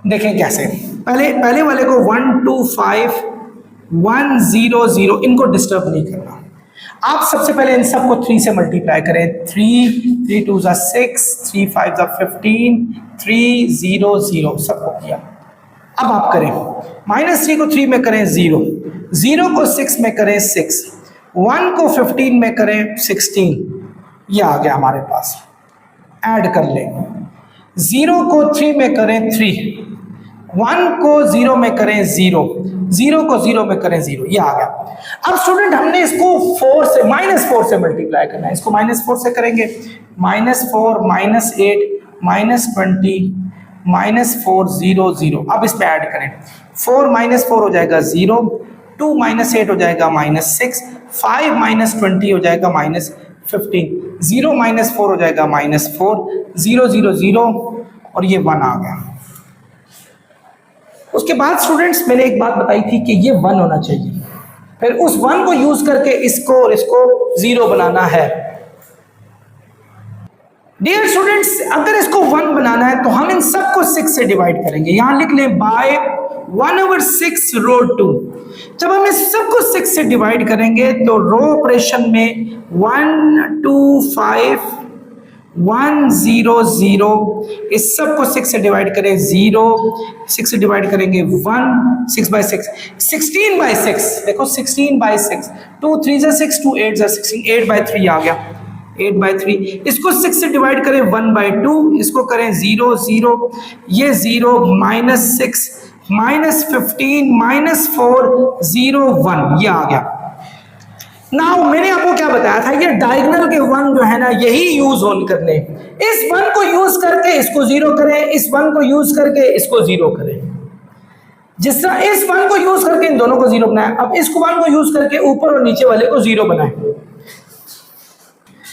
देखें कैसे, पहले वाले को 1 2 5 1 0 0, इनको डिस्टर्ब नहीं करना। आप सबसे पहले इन सबको 3 से मल्टीप्लाई करें, 3 2 6 3 5 15 3 0 0, सबको किया। अब आप करें -3 को 3 में करें 0, 0 को 6 में करें 6, 1 को 15 में करें 16, ये आ गया हमारे पास। ऐड कर लें, 0 को 3 में करें 3, 1 को 0 में करें 0, 0 को 0 में करें 0, ये आ गया। अब स्टूडेंट हमने इसको -4 से मल्टीप्लाई करना है। इसको -4 से करेंगे, -4 -8 -20 -4 0 0। अब इस पे ऐड करें, 4 - 4 हो जाएगा 0, 2 माइनस 8 हो जाएगा -6, 5 माइनस 20 हो जाएगा -15, 0 माइनस 4 हो जाएगा -4, 0 0 0 और ये 1 आ गया। उसके बाद स्टूडेंट्स मैंने एक बात बताई थी कि ये 1 होना चाहिए, फिर उस 1 को यूज करके इसको और इसको 0 बनाना है। डियर स्टूडेंट्स, अगर इसको 1 बनाना है तो हम इन सबको 6 से डिवाइड करेंगे। यहां लिख लें बाय 1/6 रो 2। जब हम इस सबको 6 से डिवाइड करेंगे तो रो ऑपरेशन में 1 2 5 1 0 0, इस सबको 6 से डिवाइड करें 0, 6 से डिवाइड करेंगे 1, 6/6, 16/6, देखो 16/6, 2 3 6, 2 8 16, 8/3 आ गया, 8/3। इसको 6 से डिवाइड करें 1/2, इसको करें 0 0, ये 0 -6 -15 -4 0 1, ये आ गया। नाउ मैंने आपको क्या बताया था, ये डायगोनल के 1 जो है ना यही यूज होन करने, इस 1 को यूज करके इसको 0 करें, इस 1 को यूज करके इसको 0 करें। जिस तरह इस 1 को यूज करके इन दोनों को 0 बनाया, अब इस 1 को यूज करके ऊपर और नीचे वाले को 0 बनाए।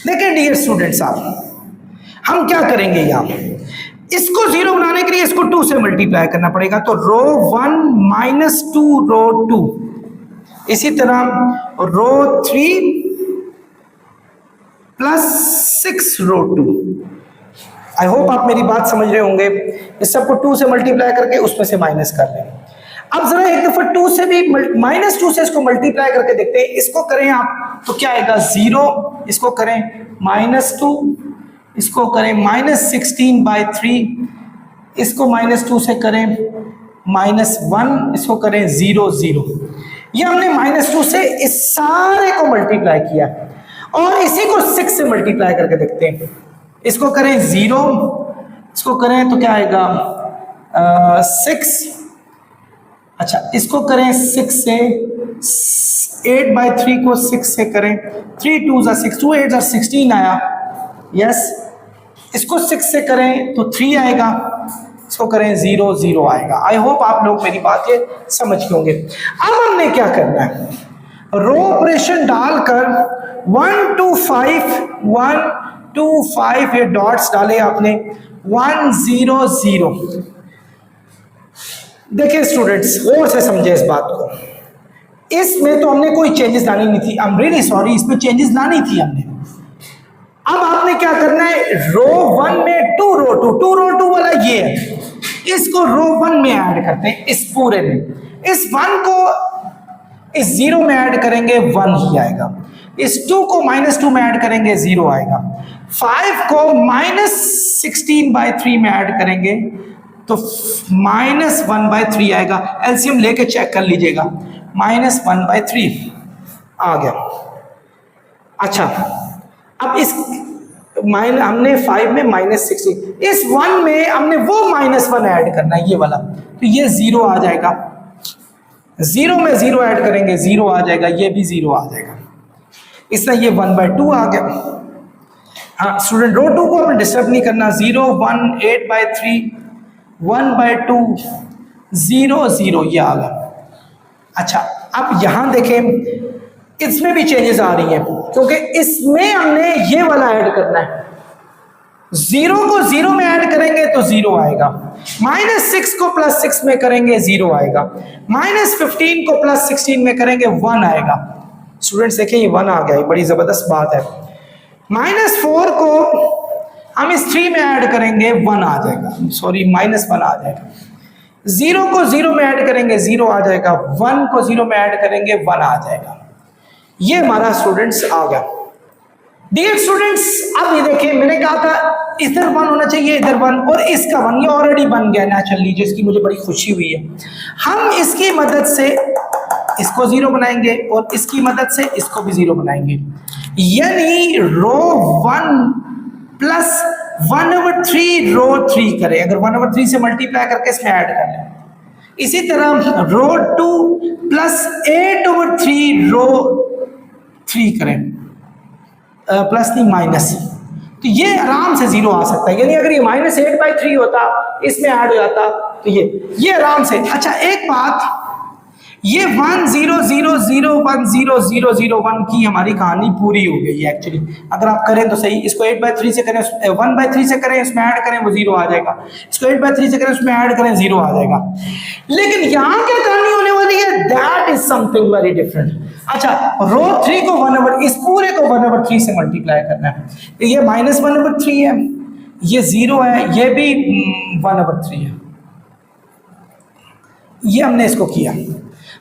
देखिए डियर स्टूडेंट्स, हम क्या करेंगे, यहां इसको 0 बनाने के लिए इसको 2 से मल्टीप्लाई करना पड़ेगा, तो रो 1 -2 रो 2, इसी तरह रो 3 +6 रो 2। आई होप आप मेरी बात समझ रहे होंगे। इस सबको 2 से मल्टीप्लाई करके उसमें से माइनस कर लें। अब जरा एक दफा 2 से भी -2 से इसको मल्टीप्लाई करके देखते हैं, इसको करें आप तो क्या आएगा 0, इसको करें -2, इसको करें -16/3, इसको -2 से करें -1, इसको करें 0 0। ये हमने -2 से इस सारे को मल्टीप्लाई किया और इसी को 6 से मल्टीप्लाई करके देखते हैं। इसको करें 0, इसको करें तो क्या आएगा 6, अच्छा इसको करें 6 से, 8/3 को 6 से करें, 3 2 6, 2 8 16 आया, यस। इसको 6 से करें तो 3 आएगा, इसको करें 0 0 आएगा। आई होप आप लोग मेरी बातें समझ गए होंगे। अब हमने क्या करना है, रो ऑपरेशन डालकर 1 2 5 1 2 5 ये डॉट्स डाले आपने, 1 0 0। देखिए स्टूडेंट्स, गौर से समझे इस बात को, इसमें तो हमने कोई चेंजेस लानी नहीं थी, आई एम रियली सॉरी, इसमें चेंजेस लानी थी हमने। अब आपने क्या करना है, रो 1 में 2 रो 2, 2 रो 2 वाला ये है, इसको रो 1 में ऐड करते हैं, इस पूरे में। इस 1 को इस 0 में ऐड करेंगे 1 ही आएगा, इस 2 को -2 में ऐड करेंगे 0 आएगा, 5 को -16/3 में ऐड करेंगे तो -1/3 आएगा। एलसीएम लेके चेक कर लीजिएगा, -1/3 आ गया। अच्छा, अब इस हमने 5 में -16, इस 1 में हमने वो -1 ऐड करना है, ये वाला, तो ये 0 आ जाएगा, 0 में 0 ऐड करेंगे 0 आ जाएगा, ये भी 0 आ जाएगा। इसलिए ये 1/2 आ गया। हाँ स्टूडेंट, रो 2 को आपने डिस्टर्ब नहीं करना, 0 1 8/3 1/2 0 0, ये आ गया। अच्छा, अब यहां देखें, इसमें भी चेंजेस आ रही हैं क्योंकि इसमें हमने ये वाला ऐड करना है, 0 को 0 में ऐड करेंगे तो 0 आएगा, -6 को +6 में करेंगे 0 आएगा, -15 को +16 में करेंगे 1 आएगा। स्टूडेंट्स देखिए ये 1 आ गया, ये बड़ी जबरदस्त बात है। -4 को हम इस 3 में ऐड करेंगे 1 आ जाएगा, सॉरी -1 आ जाएगा। 0 को 0 में ऐड करेंगे 0 आ जाएगा, 1 को 0 में ऐड करेंगे 1 आ जाएगा। ये हमारा स्टूडेंट्स आ गया। डियर स्टूडेंट्स, अब ये देखिए, मैंने कहा था इधर 1 होना चाहिए, इधर 1 और इसका 1, ये ऑलरेडी बन गया नेचुरली, जिसकी मुझे बड़ी खुशी हुई है। हम इसकी मदद से इसको 0 बनाएंगे और इसकी मदद से इसको भी 0 बनाएंगे, यानी रो 1 प्लस 1/3 रो 3 करें, अगर 1/3 से मल्टीप्लाई करके इसमें ऐड कर लें। इसी तरह रो 2 प्लस 8/3 रो 3 करें, प्लस नहीं माइनस, तो ये आराम से 0 आ सकता है, यानी अगर ये -8/3 होता इसमें ऐड हो जाता तो ये आराम से। अच्छा एक बात, ये 1 0 0 0 1 0 0 0 1 की हमारी कहानी पूरी हो गई है एक्चुअली। अगर आप करें तो सही, इसको 8/3 से करें, 1/3 से करें, इसमें ऐड करें वो 0 आ जाएगा, इसको 8/3 से करें, उसमें ऐड करें 0 आ जाएगा। लेकिन यहां क्या कहानी होने वाली है, that is something very different. अच्छा, रो 3 को 1/, इस पूरे को 1/3 से मल्टीप्लाई करना है। ये -1/3 है, ये 0 है, ये भी 1/3 है, ये हमने इसको किया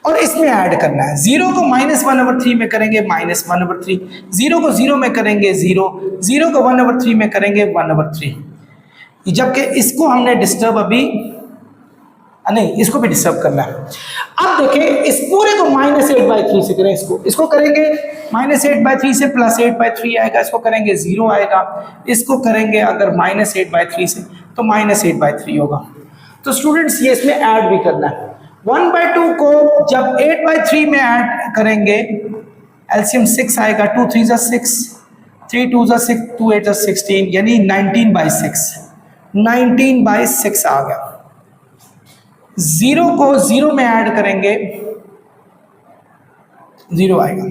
और इसमें ऐड करना है। 0 को -1/3 में करेंगे -1/3, 0 को 0 में करेंगे 0, 0 को 1/3 में करेंगे 1/3। जबकि इसको हमने डिस्टर्ब अभी नहीं, इसको भी डिस्टर्ब करना है। अब देखें, इस पूरे को -8/3 से करें, इसको करेंगे -8/3 से +8/3 आएगा, इसको करेंगे 0 आएगा, इसको करेंगे अगर -8/3 से तो -8/3 होगा। तो स्टूडेंट्स ये इसमें ऐड भी करना है। 1/2 को जब 8/3 में ऐड करेंगे, एलसीएम 6 आएगा, 2 3 जा 6, 3 2 जा 6, 2 8 जा 16, यानी 19/6, 19/6 आ गया। 0 को 0 में ऐड करेंगे 0 आएगा,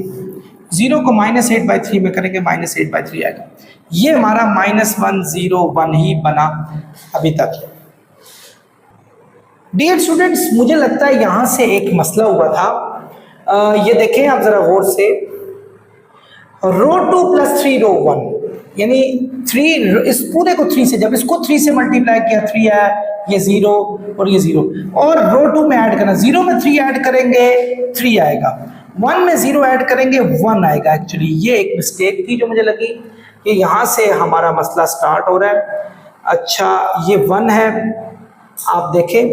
0 को -8/3 में करेंगे -8/3 आएगा। ये हमारा -101 ही बना अभी तक। डियर स्टूडेंट्स, मुझे लगता है यहां से एक मसला हुआ था। ये देखें आप जरा गौर से, रो 2 + 3 रो 1, यानी 3, इस पूरे को 3 से, जब इसको 3 से मल्टीप्लाई किया 3 है, ये 0 और ये 0, और रो 2 में ऐड करना, 0 में 3 ऐड करेंगे 3 आएगा, 1 में 0 ऐड करेंगे 1 आएगा। एक्चुअली ये एक मिस्टेक थी जो मुझे लगी कि यहां से हमारा मसला स्टार्ट हो रहा है। अच्छा, ये 1 है, आप देखें,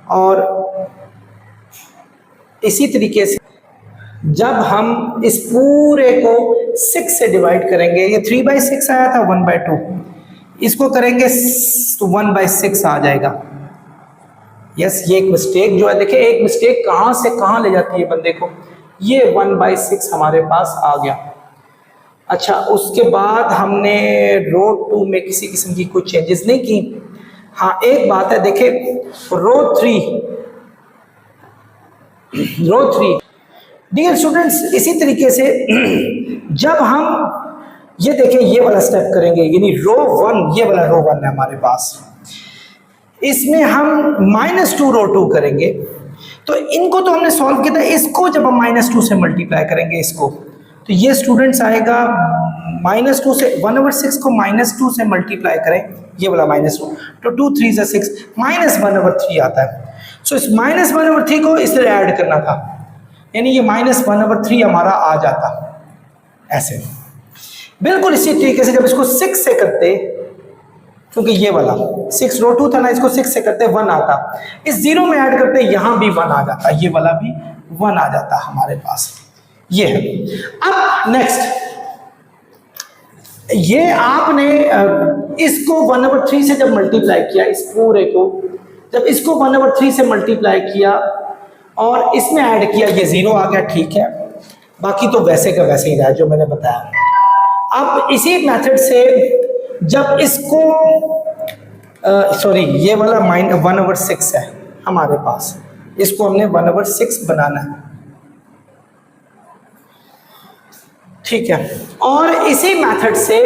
और इसी तरीके से जब हम इस पूरे को 6 से डिवाइड करेंगे, ये 3/6 आया था 1/2, इसको करेंगे तो 1/6 आ जाएगा। यस, ये एक मिस्टेक जो है, देखिए एक मिस्टेक कहां से कहां ले जाती है बंदे को। ये 1/6 हमारे पास आ गया। अच्छा, उसके बाद हमने रो 2 में किसी किस्म की कोई चेंजेस नहीं की। हाँ, एक बात है, देखे रो 3, डियर स्टूडेंट्स, इसी तरीके से जब हम ये देखें, ये वाला स्टेप करेंगे, यानी रो 1, ये वाला रो 1 है हमारे पास, इसमें हम -2 रो 2 करेंगे। तो इनको तो हमने सॉल्व किया था, इसको जब हम -2 से मल्टीप्लाई करेंगे इसको, तो ये स्टूडेंट्स आएगा -2 से, 1/6 को -2 से मल्टीप्लाई करें, ये वाला -2, तो 2 3 जा 6, -1/3 आता है। सो इस -1/3 को इससे ऐड करना था, यानी ये -1/3 हमारा आ जाता ऐसे। बिल्कुल इसी तरीके से जब इसको 6 से करते, क्योंकि ये वाला 6 रो 2 था ना, इसको 6 से करते 1 आता, इस 0 में ऐड करते यहां भी 1 आ जाता, ये वाला भी 1 आ जाता हमारे पास। ये है। अब नेक्स्ट, ये आपने इसको 1/3 से जब मल्टीप्लाई किया, इस पूरे को जब इसको 1/3 से मल्टीप्लाई किया और इसमें ऐड किया, ये 0 आ गया, ठीक है, बाकी तो वैसे का वैसे ही रहा जो मैंने बताया। अब इसी मेथड से जब इसको सॉरी, ये वाला 1/6 है हमारे पास, इसको हमने 1/6 बनाना है, ठीक है। और इसी मेथड से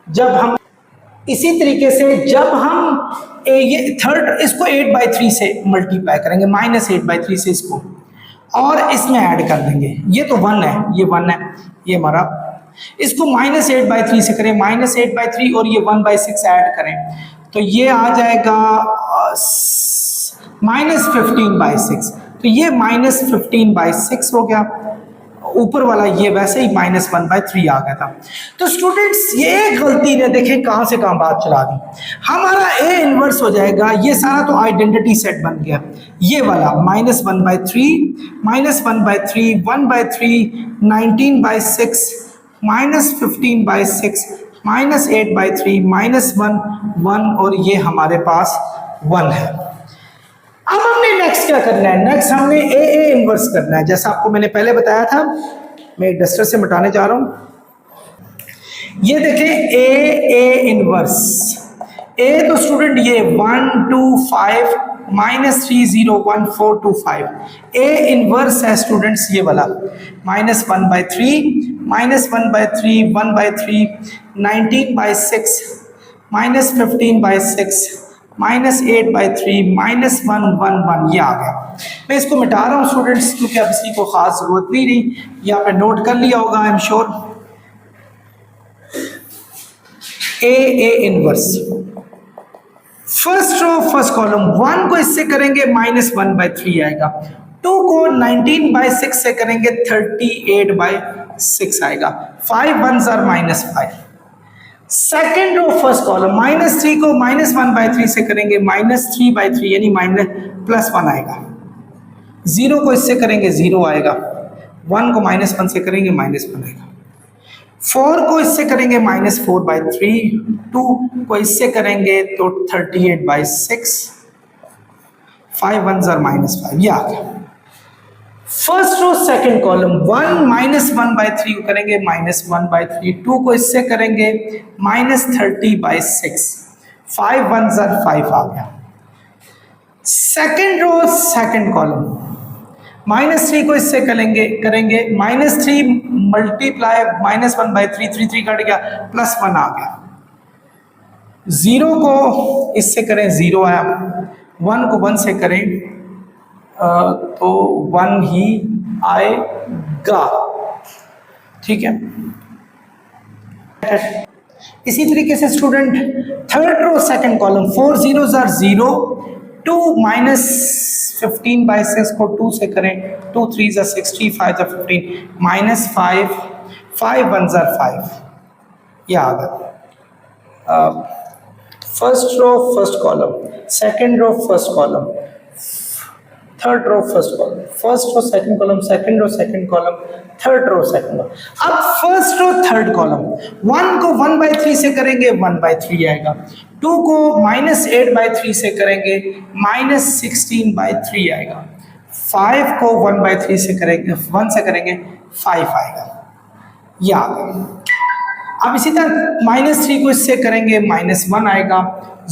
जब हम इसी तरीके से जब हम ये थर्ड, इसको 8/3 से मल्टीप्लाई करेंगे, -8/3 से इसको, और इसमें ऐड कर देंगे, ये तो 1 है, ये 1 है, ये हमारा, इसको -8/3 से करें, -8/3 और ये 1/6 ऐड करें, तो ये आ जाएगा -15/6, तो ये -15/6 हो गया। ऊपर वाला ये वैसे ही -1/3 आ गया था। तो स्टूडेंट्स, ये गलती ने देखें कहां से कहां बात चला दी। हमारा A इनवर्स हो जाएगा, ये सारा तो आइडेंटिटी सेट बन गया, ये वाला -1/3, -1/3, 1/3, 19/6, -15/6, -8/3, -1, 1, और ये हमारे पास 1 है। अब हमने नेक्स्ट क्या करना है, नेक्स्ट हमने ए इनवर्स करना है, जैसा आपको मैंने पहले बताया था। मैं एक डस्टर से मिटाने जा रहा हूं। ये देखें ए इनवर्स, ए तो स्टूडेंट ये 1 2 5 -301,425। ए इनवर्स है स्टूडेंट्स ये वाला, -1/3, -1/3, 1/3, 19/6, -15/6, -8/3, -1, 1, 1 ये आ गया। मैं इसको मिटा रहा हूँ स्टूडेंट्स क्योंकि अब इसकी को खास जरूरत नहीं रही, यहाँ पे नोट कर लिया होगा I am sure. A inverse, first row first column, 1 को इससे करेंगे -1/3 आएगा, 2 को 19/6 से करेंगे 38/6 आएगा, 5 1s are -5। Second row first column, -3 को -1/3 से करेंगे -3/3 यानी +1 आएगा, 0 को इससे करेंगे 0 आएगा, 1 को -1 से करेंगे -1 आएगा, 4 को इससे करेंगे -4/3, 2 को इससे करेंगे तो 38/6, 5 1s are -5 ये आ गया। फर्स्ट रो सेकंड कॉलम, 1 -1/3 को करेंगे -1/3, 2 को इससे करेंगे -30/6, 5 1s are 5 आ गया। सेकंड रो सेकंड कॉलम, -3 को इससे करेंगे -3 मल्टीप्लाई -1/3, 3 कट गया, +1 आ गया, 0 को इससे करें 0 आया, 1 को 1 से करें तो 1 ही आएगा, ठीक है। इसी तरीके से student third row second column, 4 zeros are 0, 2 -15/6 को 2 से करें, 2 3s are 6, 3 5s are 15, -5, 5 1s are 5 ये आ गया। First row first column, second row first column, third row first column, first row second column, second row second column, third row second column. अब first row third column, 1 को 1/3 से करेंगे 1/3 आएगा, 2 को -8/3 से करेंगे -16/3 आएगा, 5 को 1/3 से करेंगे 1 से करेंगे 5 आएगा ये आ गया। अब इसी तरह -3 को इससे करेंगे -1 आएगा,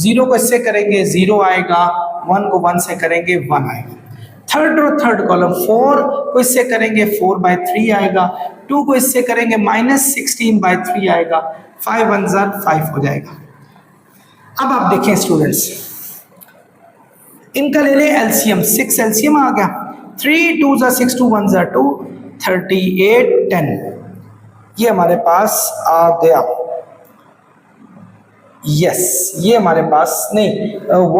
0 को इससे करेंगे 0 आएगा, 1 को 1 से करेंगे 1 आएगा। थर्ड रो थर्ड कॉलम, 4 को इससे करेंगे 4/3 आएगा, 2 को इससे करेंगे -16/3 आएगा, 5 1s are 5 हो जाएगा। अब आप देखें स्टूडेंट्स, इनका ले लें एलसीएम, 6 एलसीएम आ गया, 3 2s are 6, 2 1s are 2, 38 10 ये हमारे पास आ गया। यस ये हमारे पास नहीं,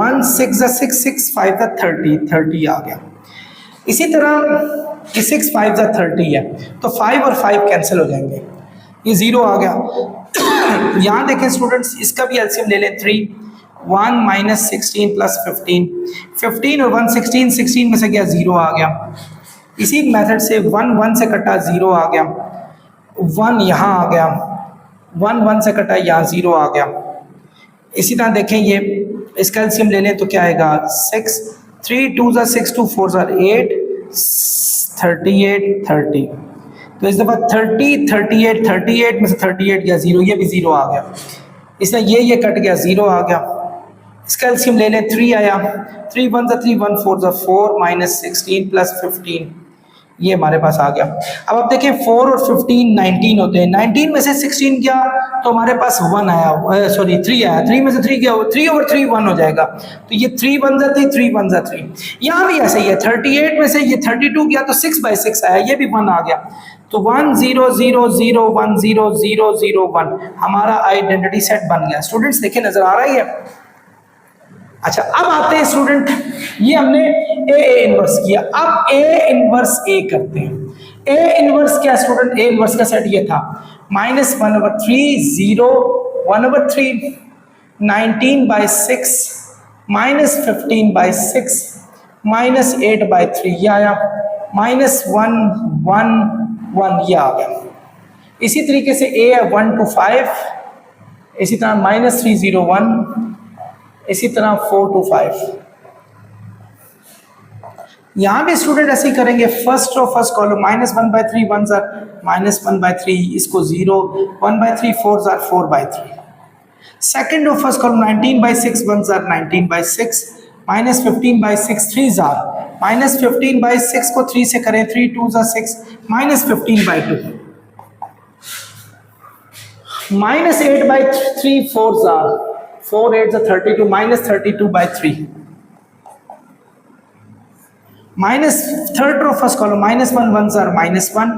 1 6 6 6 5 30 आ गया। इसी तरह कि 6 5 30 है तो 5 और 5 कैंसिल हो जाएंगे, ये 0 आ गया। यहाँ देखें स्टूडेंट्स, इसका भी एलसीएम ले लें, 3 1 -16 + 15, 15 और 1 16, 16 में से गया 0 आ गया। इसी मेथड से 1 1 से कटा 0 आ गया, 1 यहाँ आ गया, 1 1 से कटा यहाँ 0 आ गया। इसी तरह देखें ये इसका एलसीएम ले लें तो क्या आएगा, 6 3 2s are 6, 2 4s are 8, 38 30। तो इस दफ़ा 30 38 में से 38 गया 0, ये भी 0 आ गया। इसमें ये कट गया 0 आ गया। इसका एलसीएम ले लें, 3 आया, 3 1s are 3, 1 4s are 4, -16 + 15 ये हमारे पास आ गया। अब आप देखें 4 और 15 19 होते हैं, 19 में से 16 गया तो हमारे पास 1 आया, सॉरी 3 आया, 3 में से 3 गया, 3 over 3 1 हो जाएगा, तो ये 3 1s are 3, 3 1s are 3। यहाँ भी ऐसे ही है, 38 में से ये 32 गया तो 6/6 आया, ये भी 1 आ गया, तो 1 0 0 0 1 0 0 0 1 हमारा आइडेंटिटी सेट बन गया। स्टूडेंट्स देखें नजर आ रही है। अच्छा अब आते हैं स्टूडेंट, ये हमने ए इनवर्स किया, अब ए इनवर्स ए करते हैं। ए इनवर्स क्या स्टूडेंट, ए इनवर्स का सेट ये था, -1/3 0 1/3 19/6 -15/6 -8/3 ये आया, -1 1 1 ये आ गया। इसी तरीके से ए है 1 to 5, इसी तरह -3 0 1, इसी तरह 4 to 5। यहाँ भी स्टूडेंट ऐसे ही करेंगे, first row first column, -1/3 1s are -1/3, इसको 0 1/3 4s are 4/3। Second row first column 19/6 1s are 19/6, -15/6 3 जार, -15/6 को 3 से करें, 3 2 ज़ा 6, -15/2, -8/3 4 जार, 4 8 ज़ा 32, -32/3, minus third row first column, -1 1 जार -1,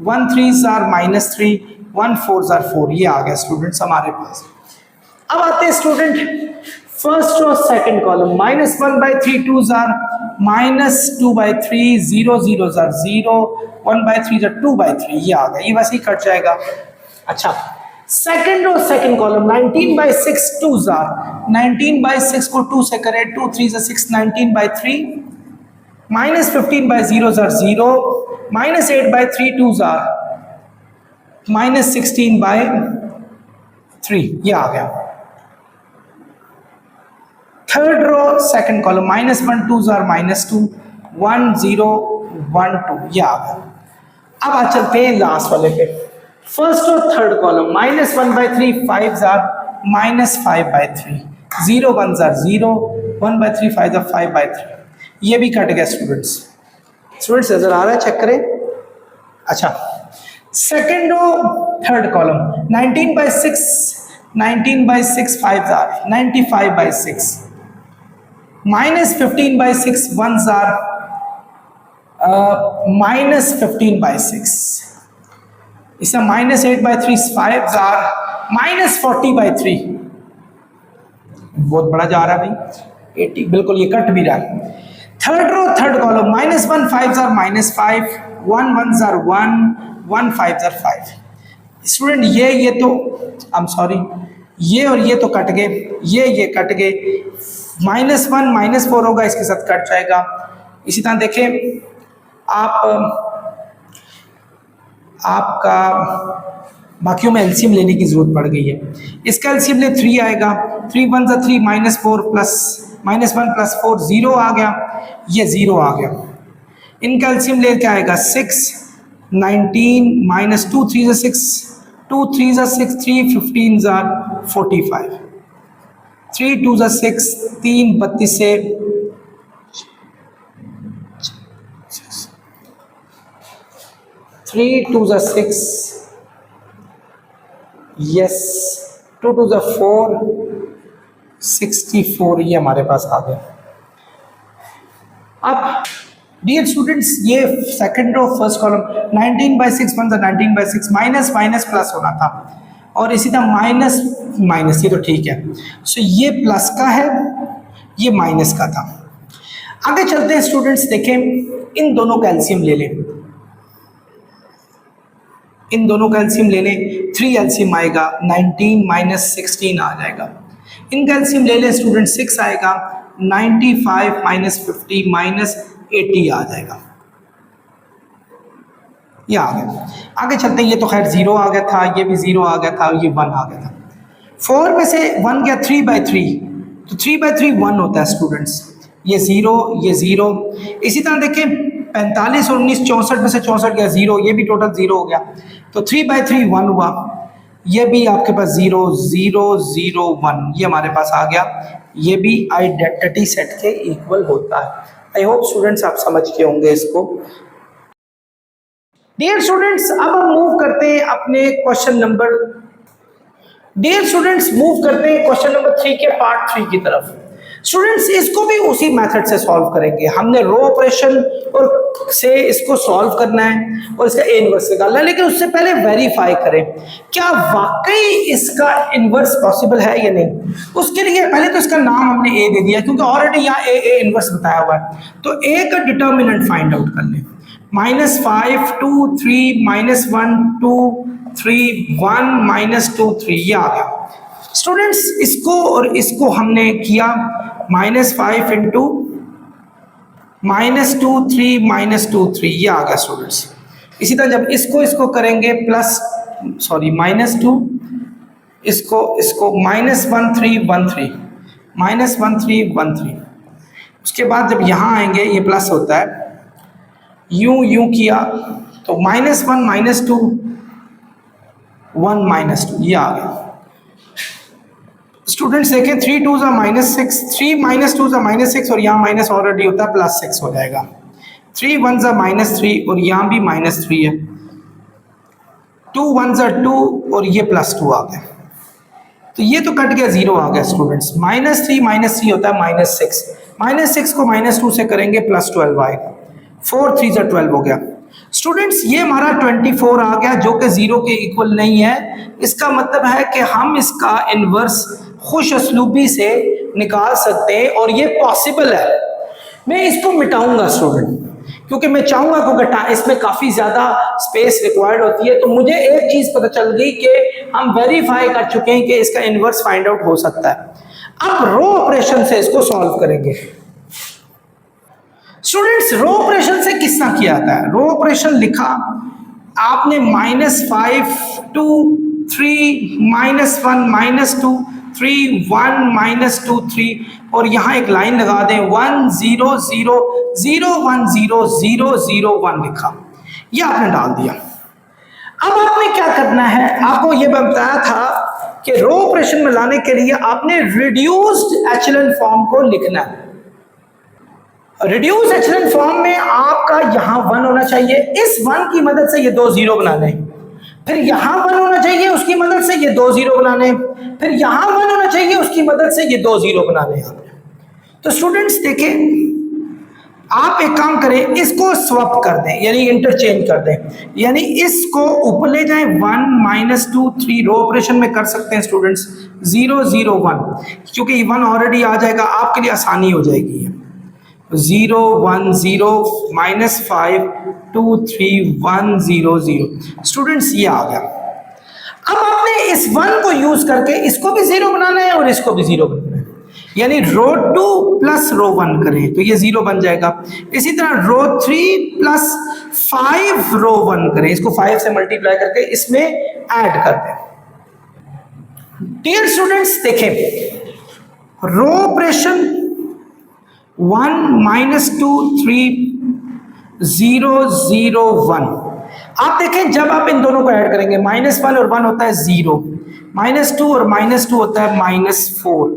1 3 जार -3, 1 4 जार 4, ये आ गया स्टूडेंट्स हमारे पास। अब आते हैं student first row second column, -1/3 2 जार, -2/3 0 0 जार 0, 1/3 जार 2/3, ये आ गया, ये वैसे ही कट जाएगा। अच्छा, सेकंड रो सेकंड कॉलम, 19/6 2 जार, 19/6 को 2 से करें, 2 3 ज़ा 6, 19/3, -15/0 जार 0, -8/3 2 जार, -16/3, ये आ गया। थर्ड रो सेकंड कॉलम, -1 2 जार -2, 1 0 1 2, ये आ गया। अब आ चलते हैं लास्ट वाले पे, फर्स्ट और third column, -1/3 5 jar, -5/3, 0 1 jar 0, 1/3 5 jar 5/3, ये भी कट गया स्टूडेंट्स। स्टूडेंट्स नजर आ रहा है, चेक करें। अच्छा, सेकेंड रो थर्ड कॉलम, 19/6 5 जार, 95/6, -15/6 1 जार, -15/6, इसमें -8/3 5 जार, -40/3, बहुत बड़ा जा रहा है भाई, 80 बिल्कुल ये कट भी रहा है। थर्ड रो थर्ड कॉलम, -1 5 जार -5, 1 1 जार 1, 1 5 जार 5। स्टूडेंट ये तो आई एम सॉरी, ये और ये तो कट गए, ये कट गए, -1 -4 होगा, इसके साथ कट जाएगा। इसी तरह देखें आपका बाकियों में एलसीएम लेने की जरूरत पड़ गई है। इसका एलसीएम ले 3 आएगा, 3 1 ज़ा 3, -4 प्लस -1 + 4 0 आ गया, ये 0 आ गया। इनका एलसीएम ले क्या आएगा 6 19, -2 3 ज़ा 6, 2 3 ज़ा 6, 3 15 ज़ा 45, 3 2 ज़ा 6, 3 32 से 3 2 ज़ा 6, यस 2 2 ज़ा 4, 64, ये हमारे पास आ गया। अब डियर स्टूडेंट्स, ये सेकंड रो फर्स्ट कॉलम, 19/6 1 ज़ा 19/6, माइनस माइनस प्लस होना था, और इसी तरह माइनस माइनस, ये तो ठीक है। सो ये प्लस का है, ये माइनस का था। आगे चलते हैं स्टूडेंट्स, देखें इन दोनों का एलसीएम ले लें, इन दोनों का एलसीएम ले लें, 3 एलसीएम आएगा, 19 - 16 आ जाएगा। इनका एलसीएम ले लें स्टूडेंट, 6 आएगा, 95 - 50 - 80 आ जाएगा, ये आ गया। आगे चलते हैं, ये तो खैर 0 आ गया था, ये भी 0 आ गया था, ये 1 आ गया था। 4 में से 1 गया 3/3, तो 3/3 1 होता है स्टूडेंट्स, ये 0 ये 0। इसी तरह देखें 45 और 19 64 में से 64 गया 0, ये भी टोटल 0 हो गया, तो 3/3 1 हुआ, ये भी आपके पास 0 0 0 1, ये हमारे पास आ गया, ये भी आइडेंटिटी सेट के इक्वल होता है। आई होप स्टूडेंट्स आप समझ के होंगे इसको। डियर स्टूडेंट्स, अब हम मूव करते हैं अपने क्वेश्चन नंबर 3 के पार्ट 3 की तरफ। स्टूडेंट्स, इसको भी उसी मेथड से सॉल्व करेंगे। हमने रो ऑपरेशन और से इसको सॉल्व करना है और इसका ए इनवर्स निकालना है, लेकिन उससे पहले वेरीफाई करें क्या वाकई इसका इनवर्स पॉसिबल है या नहीं। उसके लिए पहले तो इसका नाम हमने ए दे दिया, क्योंकि ऑलरेडी यहाँ ए इनवर्स बताया हुआ है, तो ए का डिटर्मिनेंट फाइंड आउट कर लें। -5 2 3 -1 2 3 1 -2 3, ये आ गया स्टूडेंट्स। इसको और इसको हमने किया -5 × -2 3 -2 3, ये आ गया स्टूडेंट्स। इसी तरह जब इसको करेंगे -2, इसको -1 3 1 3 -1 3 1 3। उसके बाद जब यहाँ आएंगे ये प्लस होता है, यूं किया तो -1 -2 1 -2, ये आ गया। स्टूडेंट्स देखें 3 2 ज़ा -6, 3 -2 ज़ा -6 और यहाँ माइनस ऑलरेडी होता है +6 हो जाएगा। 3 1 ज़ा -3 और यहाँ भी -3 है। 2 1 ज़ा 2 और ये +2 आ गया, तो ये तो कट गया, 0 आ गया स्टूडेंट्स। -3 होता है -6, -6 को -2 से करेंगे +12 आएगा। 4 3 ज़ा 12 हो गया स्टूडेंट्स। ये हमारा 24 आ गया जो कि 0 के इक्वल नहीं है। इसका मतलब है कि हम इसका इन्वर्स खुश असलूबी से निकाल सकते हैं और ये पॉसिबल है। मैं इसको मिटाऊंगा स्टूडेंट, क्योंकि मैं चाहूंगा, क्योंकि इसमें काफ़ी ज़्यादा स्पेस रिक्वायर्ड होती है। तो मुझे एक चीज़ पता चल गई कि हम वेरीफाई कर चुके हैं कि इसका इन्वर्स फाइंड आउट हो सकता है। अब रो ऑपरेशन से इसको सॉल्व करेंगे स्टूडेंट्स। रो ऑपरेशन से किस तरह किया जाता है? रो ऑपरेशन लिखा आपने, -5 2 3 -1 -2 3 1 -2 3 और यहाँ एक लाइन लगा दें 1 0 0 0 1 0 0 0 1 लिखा, ये आपने डाल दिया। अब आपने क्या करना है, आपको ये बताया था कि रो ऑपरेशन में लाने के लिए आपने रिड्यूस्ड एचेलॉन फॉर्म को लिखना है। रिड्यूस एचेलॉन फॉर्म में आपका यहां 1 होना चाहिए, इस 1 की मदद से ये 2 0 बनाने, फिर यहां 1 होना चाहिए उसकी मदद से ये 2 0 बनाने, फिर यहां 1 होना चाहिए उसकी मदद से ये 2 0 बनाने आपने। तो स्टूडेंट्स देखें, आप एक काम करें, इसको स्वैप कर दें, यानी इंटरचेंज कर दें, यानी इसको ऊपर ले जाएं। 1 -2 3 रो ऑपरेशन में कर सकते हैं स्टूडेंट्स, 0 0 1, क्योंकि 1 ऑलरेडी आ जाएगा, आपके लिए आसानी हो जाएगी। 0 1 0 -5 2 3 1 0 0 स्टूडेंट्स ये आ गया। अब आपने इस 1 को यूज करके इसको भी 0 बनाना है और इसको भी 0 बनाना है, यानी रो 2 प्लस रो 1 करें तो ये 0 बन जाएगा। इसी तरह रो 3 प्लस 5 रो 1 करें, इसको 5 से मल्टीप्लाई करके इसमें ऐड कर दें। डियर स्टूडेंट्स देखें, रो ऑपरेशन 1 -2 3 0 0 1, आप देखें जब आप इन दोनों को ऐड करेंगे, -1 और 1 होता है 0, -2 और -2 होता है -4,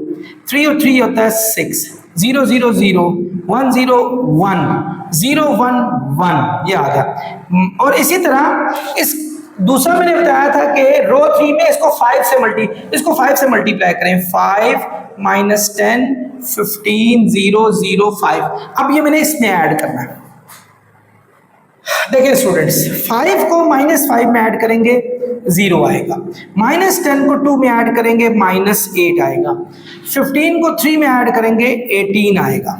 3 और 3 होता है 6, 0 0 0 1 0 1 0 1 1, ये आ गया। और इसी तरह इस दूसरा मैंने बताया था कि रो 3 में इसको 5 से मल्टीप्लाई करें, 5 -10 15 0 0 5। अब ये मैंने इसमें ऐड करना है। देखिए स्टूडेंट्स, 5 को -5 में ऐड करेंगे 0 आएगा, -10 को 2 में ऐड करेंगे -8 आएगा, 15 को 3 में ऐड करेंगे 18 आएगा,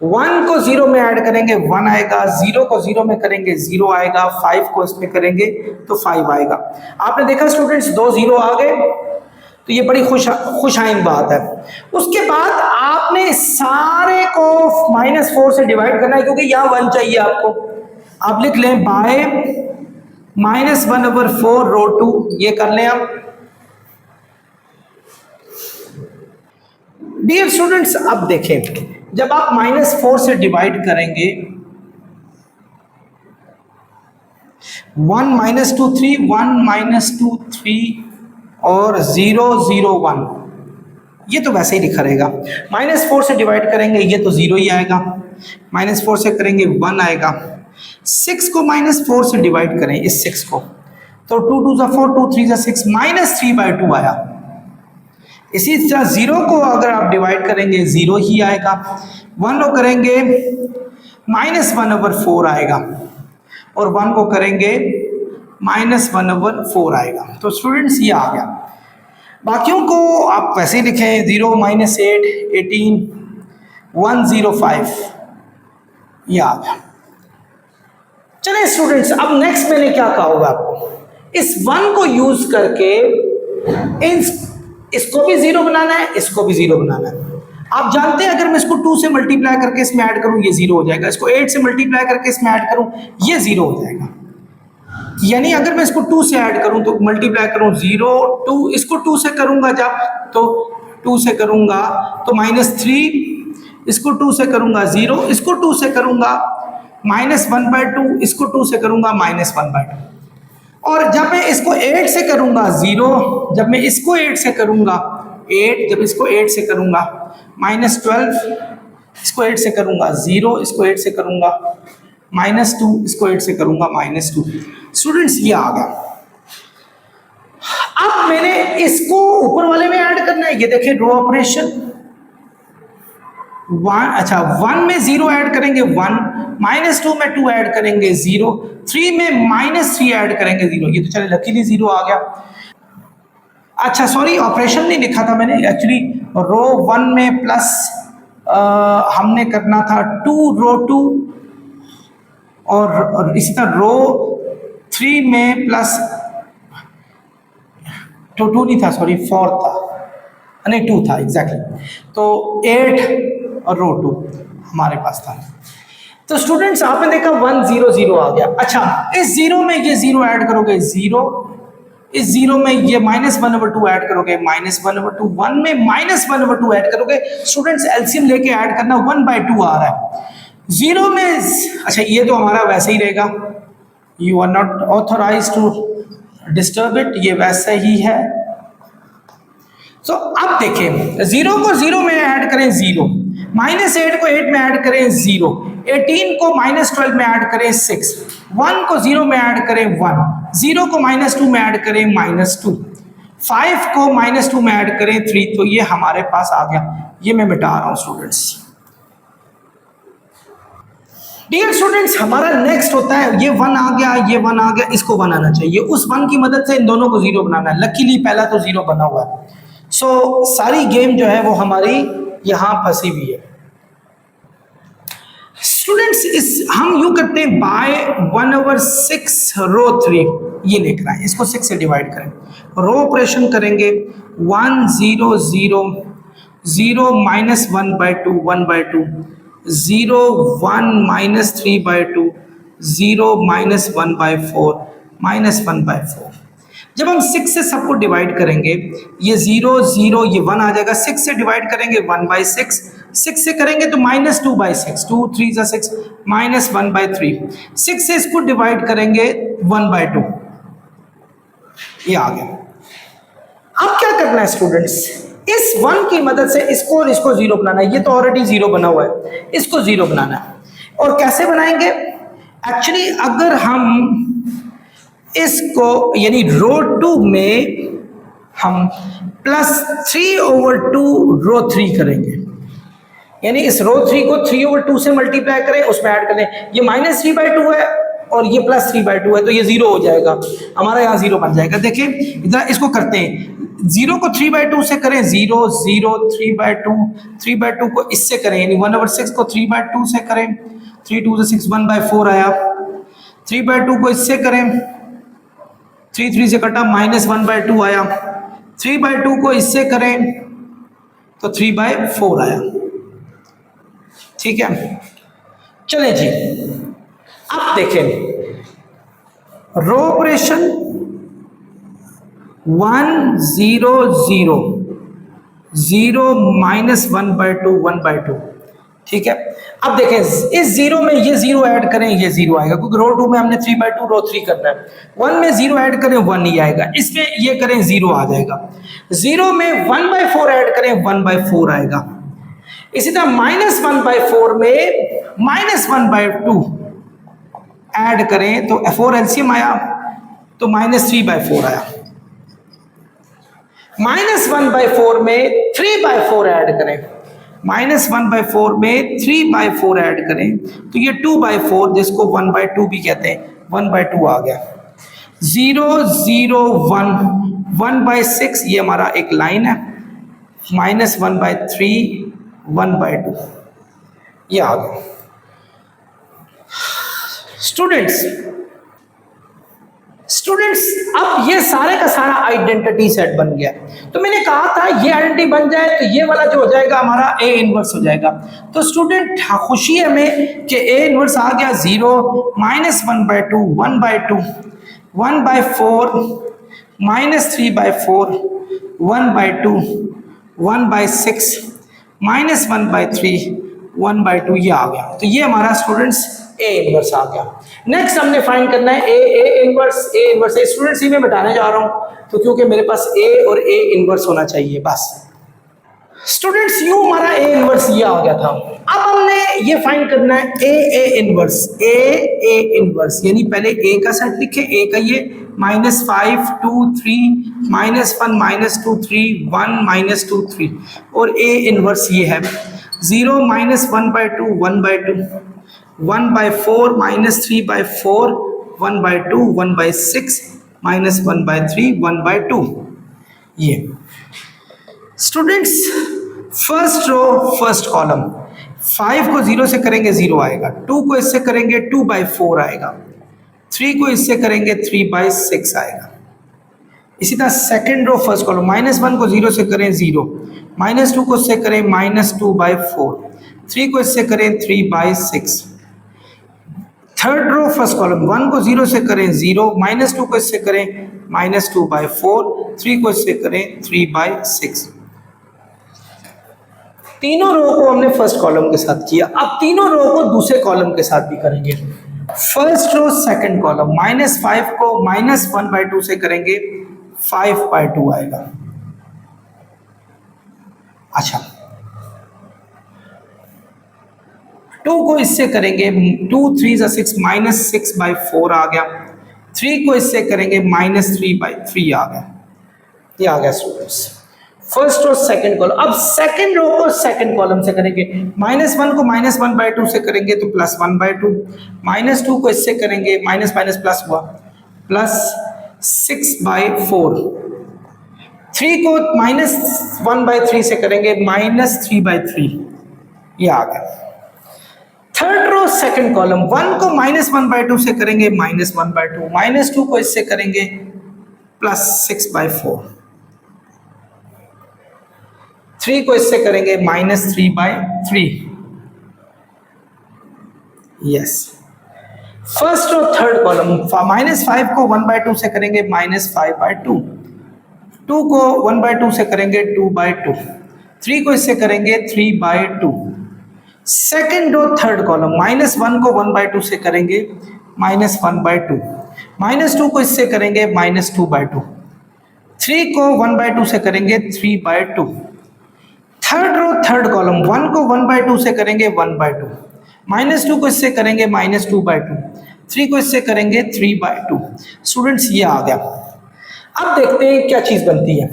1 को 0 में ऐड करेंगे 1 आएगा, 0 को 0 में करेंगे 0 आएगा, 5 को इसमें करेंगे तो 5 आएगा। आपने देखा स्टूडेंट्स 2 0 आ गए, तो ये बड़ी खुशाइन बात है। उसके बाद आपने सारे को -4 से डिवाइड करना है, क्योंकि यहाँ 1 चाहिए आपको। आप लिख लें बाय -1/4 रो 2, ये कर लें आप। डियर स्टूडेंट्स, अब देखें, जब आप -4 से डिवाइड करेंगे, 1 -2 3 1 -2 3 और 0 0 1, ये तो वैसे ही लिखा रहेगा। -4 से डिवाइड करेंगे ये तो 0 ही आएगा, -4 से करेंगे 1 आएगा। 6 को -4 से डिवाइड करें, इस 6 को, तो 2 2 ज़ा 4 2 3 ज़ा 6 -3/2 आया। इसी तरह 0 को अगर आप डिवाइड करेंगे 0 ही आएगा, 1 को करेंगे -1/4 आएगा, और 1 को करेंगे -1/4 आएगा। तो स्टूडेंट्स ये आ गया। बाकियों को आप वैसे ही लिखें, 0 -8 18 1 0 5, ये आ गया। चलिए स्टूडेंट्स, अब नेक्स्ट मैंने क्या कहा होगा आपको, इस 1 को यूज करके इसको भी 0 बनाना है, इसको भी 0 बनाना है। आप जानते हैं अगर मैं इसको 2 से मल्टीप्लाई करके इसमें ऐड करूं ये 0 हो जाएगा, इसको 8 से मल्टीप्लाई करके इसमें ऐड करूं ये 0 हो जाएगा। यानी अगर मैं इसको 2 से ऐड करूं तो मल्टीप्लाई करूं 0 2, इसको 2 से करूंगा जब, तो 2 से करूंगा तो -3, इसको 2 से करूंगा 0, इसको 2 से करूंगा -1/2, इसको 2 से करूंगा -1/2, और जब मैं इसको 8 से करूंगा 0, जब मैं इसको 8 से करूंगा 8, जब इसको 8 से करूंगा -12, इसको 8 से करूंगा 0, इसको 8 से करूंगा -2, इसको 8 से करूंगा -2। स्टूडेंट्स ये आ गया। अब मैंने इसको ऊपर वाले में ऐड करना है, ये देखिए रो ऑपरेशन। 1 में 0 ऐड करेंगे 1, -2 में 2 ऐड करेंगे 0, 3 में -3 ऐड करेंगे 0। ये तो चले लकीली 0 आ गया। अच्छा सॉरी, ऑपरेशन नहीं लिखा था मैंने एक्चुअली। रो 1 में प्लस हमने करना था 2 रो 2, और इसी तरह रो 3 में प्लस 2 नहीं था, सॉरी 4 था, नहीं 2 था एग्जैक्टली। तो 8 और रो 2 हमारे पास था। तो स्टूडेंट्स आपने देखा 1 0 0 आ गया। अच्छा इस 0 में ये 0 ऐड करोगे 0, इस 0 में ये -1/2 ऐड करोगे -1/2, 1 में -1/2 ऐड करोगे। स्टूडेंट्स एलसीएम लेके ऐड करना, 1/2 आ रहा है 0 में। अच्छा ये तो हमारा वैसे ही रहेगा, you are not authorise to disturb it, ये वैसे ही है। तो अब देखें 0 को 0 में ऐड करें 0, -8 को 8 में ऐड करें 0, 18 को -12 में ऐड करें 6, 1 को 0 में ऐड करें 1, 0 को -2 में ऐड करें -2, 5 को -2 में ऐड करें 3। तो ये हमारे पास आ गया, ये मैं मिटा रहा हूं स्टूडेंट्स। डियर स्टूडेंट्स हमारा नेक्स्ट होता है, ये 1 आ गया, ये 1 आ गया, इसको 1 आना चाहिए। उस 1 की मदद से इन दोनों को 0 बनाना है। लकीली पहला तो 0 बना हुआ है। सो सारी गेम जो है वो हमारी यहां फंसी हुई है। स्टूडेंट्स इस हम यू करते हैं बाय 1/6 रो 3, ये लिख रहा है, इसको 6 से डिवाइड करें, रो ऑपरेशन करेंगे 1 0 0 0 -1/2 1/2, 0 1 -3/2, 0 -1/4 -1/4। जब हम 6 से सबको डिवाइड करेंगे, ये 0 0 ये 1 आ जाएगा। 6 से डिवाइड करेंगे 1/6, 6 से करेंगे तो -2/6, 2 3 जा 6, -1/3। 6 से इसको डिवाइड करेंगे 1/2, ये आ गया। अब क्या करना है स्टूडेंट्स, इस 1 की मदद से इसको और इसको 0 बनाना है। ये तो ऑलरेडी 0 बना हुआ है, इसको 0 बनाना है। और कैसे बनाएंगे, एक्चुअली अगर हम इसको यानी रो 2 में हम +3/2 रो 3 करेंगे, यानी इस रो 3 को 3/2 से मल्टीप्लाई करें, उसमें ऐड करें। ये -3/2 है और ये +3/2 है, तो ये 0 हो जाएगा, हमारा यहाँ 0 बन जाएगा। देखिए इधर इसको करते हैं, 0 को 3/2 से करें 0 0, 3/2, 3/2 को इससे करें यानी 1/6 को 3/2 से करें, 3 2 6 1/4 आया। 3/2 को इससे करें, 3 3 से कटा -1/2 आया। 3/2 को इससे करें तो 3/4 आया। ठीक है, चलें जी। अब देखें रो ऑपरेशन 1 0 0 0 -1/2 1/2। ठीक है, अब देखें इस 0 में ये 0 ऐड करें, ये 0 आएगा, क्योंकि रो 2 में हमने 3/2 रो 3 करना है। 1 में 0 ऐड करें 1 ही आएगा, इसमें ये करें 0 आ जाएगा। 0 में 1/4 ऐड करें 1/4 आएगा। इसी तरह -1/4 में -1/2 ऐड करें तो 4 एलसीएम आया तो -3/4 आया। -1/4 में 3/4 ऐड करें, -1/4 में 3/4 ऐड करें तो ये 2/4, जिसको 1/2 भी कहते हैं, 1/2 आ गया। 0 0 1 1/6 ये हमारा एक लाइन है, -1/3 1/2 ये आ गया। स्टूडेंट्स अब ये सारे का सारा आइडेंटिटी सेट बन गया। तो मैंने कहा था ये आइडेंटिटी बन जाए तो ये वाला जो हो जाएगा हमारा A इनवर्स हो जाएगा। तो स्टूडेंट खुशी है हमें कि A इनवर्स आ गया 0 -1/2 1/2 1/4 -3/4 1/2 1/6 -1/3 1/2 ये आ गया। तो ये हमारा स्टूडेंट्स A इनवर्स आ गया। नेक्स्ट हमने फाइंड करना है A इनवर्स स्टूडेंट्स ही मैं बताने जा रहा हूं, तो क्योंकि मेरे पास A और A इनवर्स होना चाहिए बस। स्टूडेंट्स यू हमारा ए इनवर्स ये आ गया था। अब हमने ये फाइंड करना है ए इनवर्स, ए इनवर्स यानी पहले ए का सेट लिखे, ए का ये -5 2 3 -1 -2 3 1 -2 3 और ए इनवर्स ये है 0 -1/2 1/2 1/4 -3/4 1/2 1/6 -1/3 1/2। ये students first row first column, 5 को 0 से करेंगे 0 आएगा, 2 को इससे करेंगे 2/4 आएगा, 3 को इससे करेंगे 3/6 आएगा। इसी तरह सेकेंड रो फर्स्ट कॉलम, -1 को 0 से करें 0, -2 को इससे करें -2/4, 3 को इससे करें 3/6। थर्ड रो फर्स्ट कॉलम, 1 को 0 से करें 0, -2 को इससे करें -2/4, 3 को इससे करें 3/6। तीनों रो को हमने फर्स्ट कॉलम के साथ किया, अब तीनों रो को दूसरे कॉलम के साथ भी करेंगे। फर्स्ट रो सेकंड कॉलम, -5 को -1/2 से करेंगे 5/2 आएगा। अच्छा 2 को इससे करेंगे 2 3 6 -6/4 आ गया, 3 को इससे करेंगे -3/3 आ गया। ये आ गया students first row second column. अब सेकंड रो को सेकंड कॉलम से करेंगे, -1 को -1/2 से करेंगे तो +1/2, -2 को इससे करेंगे माइनस माइनस प्लस हुआ +6/4, 3 को -1/3 से करेंगे -3/3। ये आ गया। थर्ड रो सेकंड कॉलम, 1 को -1/2 से करेंगे -1/2, -2 को इससे करेंगे +6/4, 3 को इससे करेंगे -3/3। यस फर्स्ट और थर्ड कॉलम, -5 को 1/2 से करेंगे -5/2, 2 को 1/2 से करेंगे 2/2, 3 को इससे करेंगे 3/2। सेकेंड और थर्ड कॉलम, -1 को 1/2 से करेंगे -1/2, -2 को इससे करेंगे -2/2, 3 को 1/2 से करेंगे 3/2। थर्ड रो थर्ड कॉलम, 1 को 1/2 से करेंगे 1/2, -2 को इससे करेंगे -2/2, 3 को इससे करेंगे 3/2। स्टूडेंट्स ये आ गया। अब देखते हैं क्या चीज बनती है।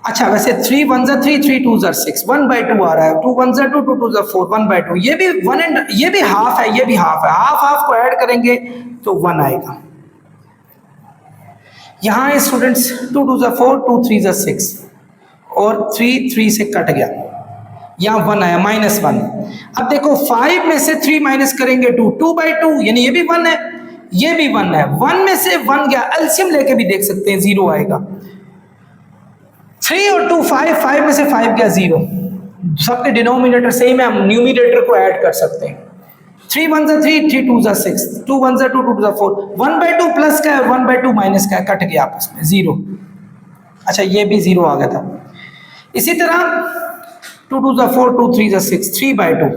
अच्छा वैसे 3 1 3 3 2 6 1/2 आ रहा है, 2 1 2 2 2 4 1/2, ये भी 1 एंड ये भी हाफ है, ये भी हाफ है, हाफ हाफ को ऐड करेंगे तो 1 आएगा। यहाँ है स्टूडेंट्स 2 2 4 2 3 6 और 3 3 से कट गया, यहाँ 1 आया -1। अब देखो 5 में से 3 माइनस करेंगे 2, 2/2 यानी ये भी 1 है, ये भी 1 है, 1 में से 1 गया, एलसीएम लेके भी देख सकते हैं 0 आएगा। 3 और 2 5, 5 में से 5 गया 0, सबके डिनोमिनेटर सेम है, हम न्यूमिनेटर को ऐड कर सकते हैं। 3 1 3 3 2 6 2 1 2 2 4 1/2 प्लस का है 1/2 माइनस का है, कट गया आपस में 0। अच्छा ये भी 0 आ गया था। इसी तरह 2 2 4 2 3 6 3/2,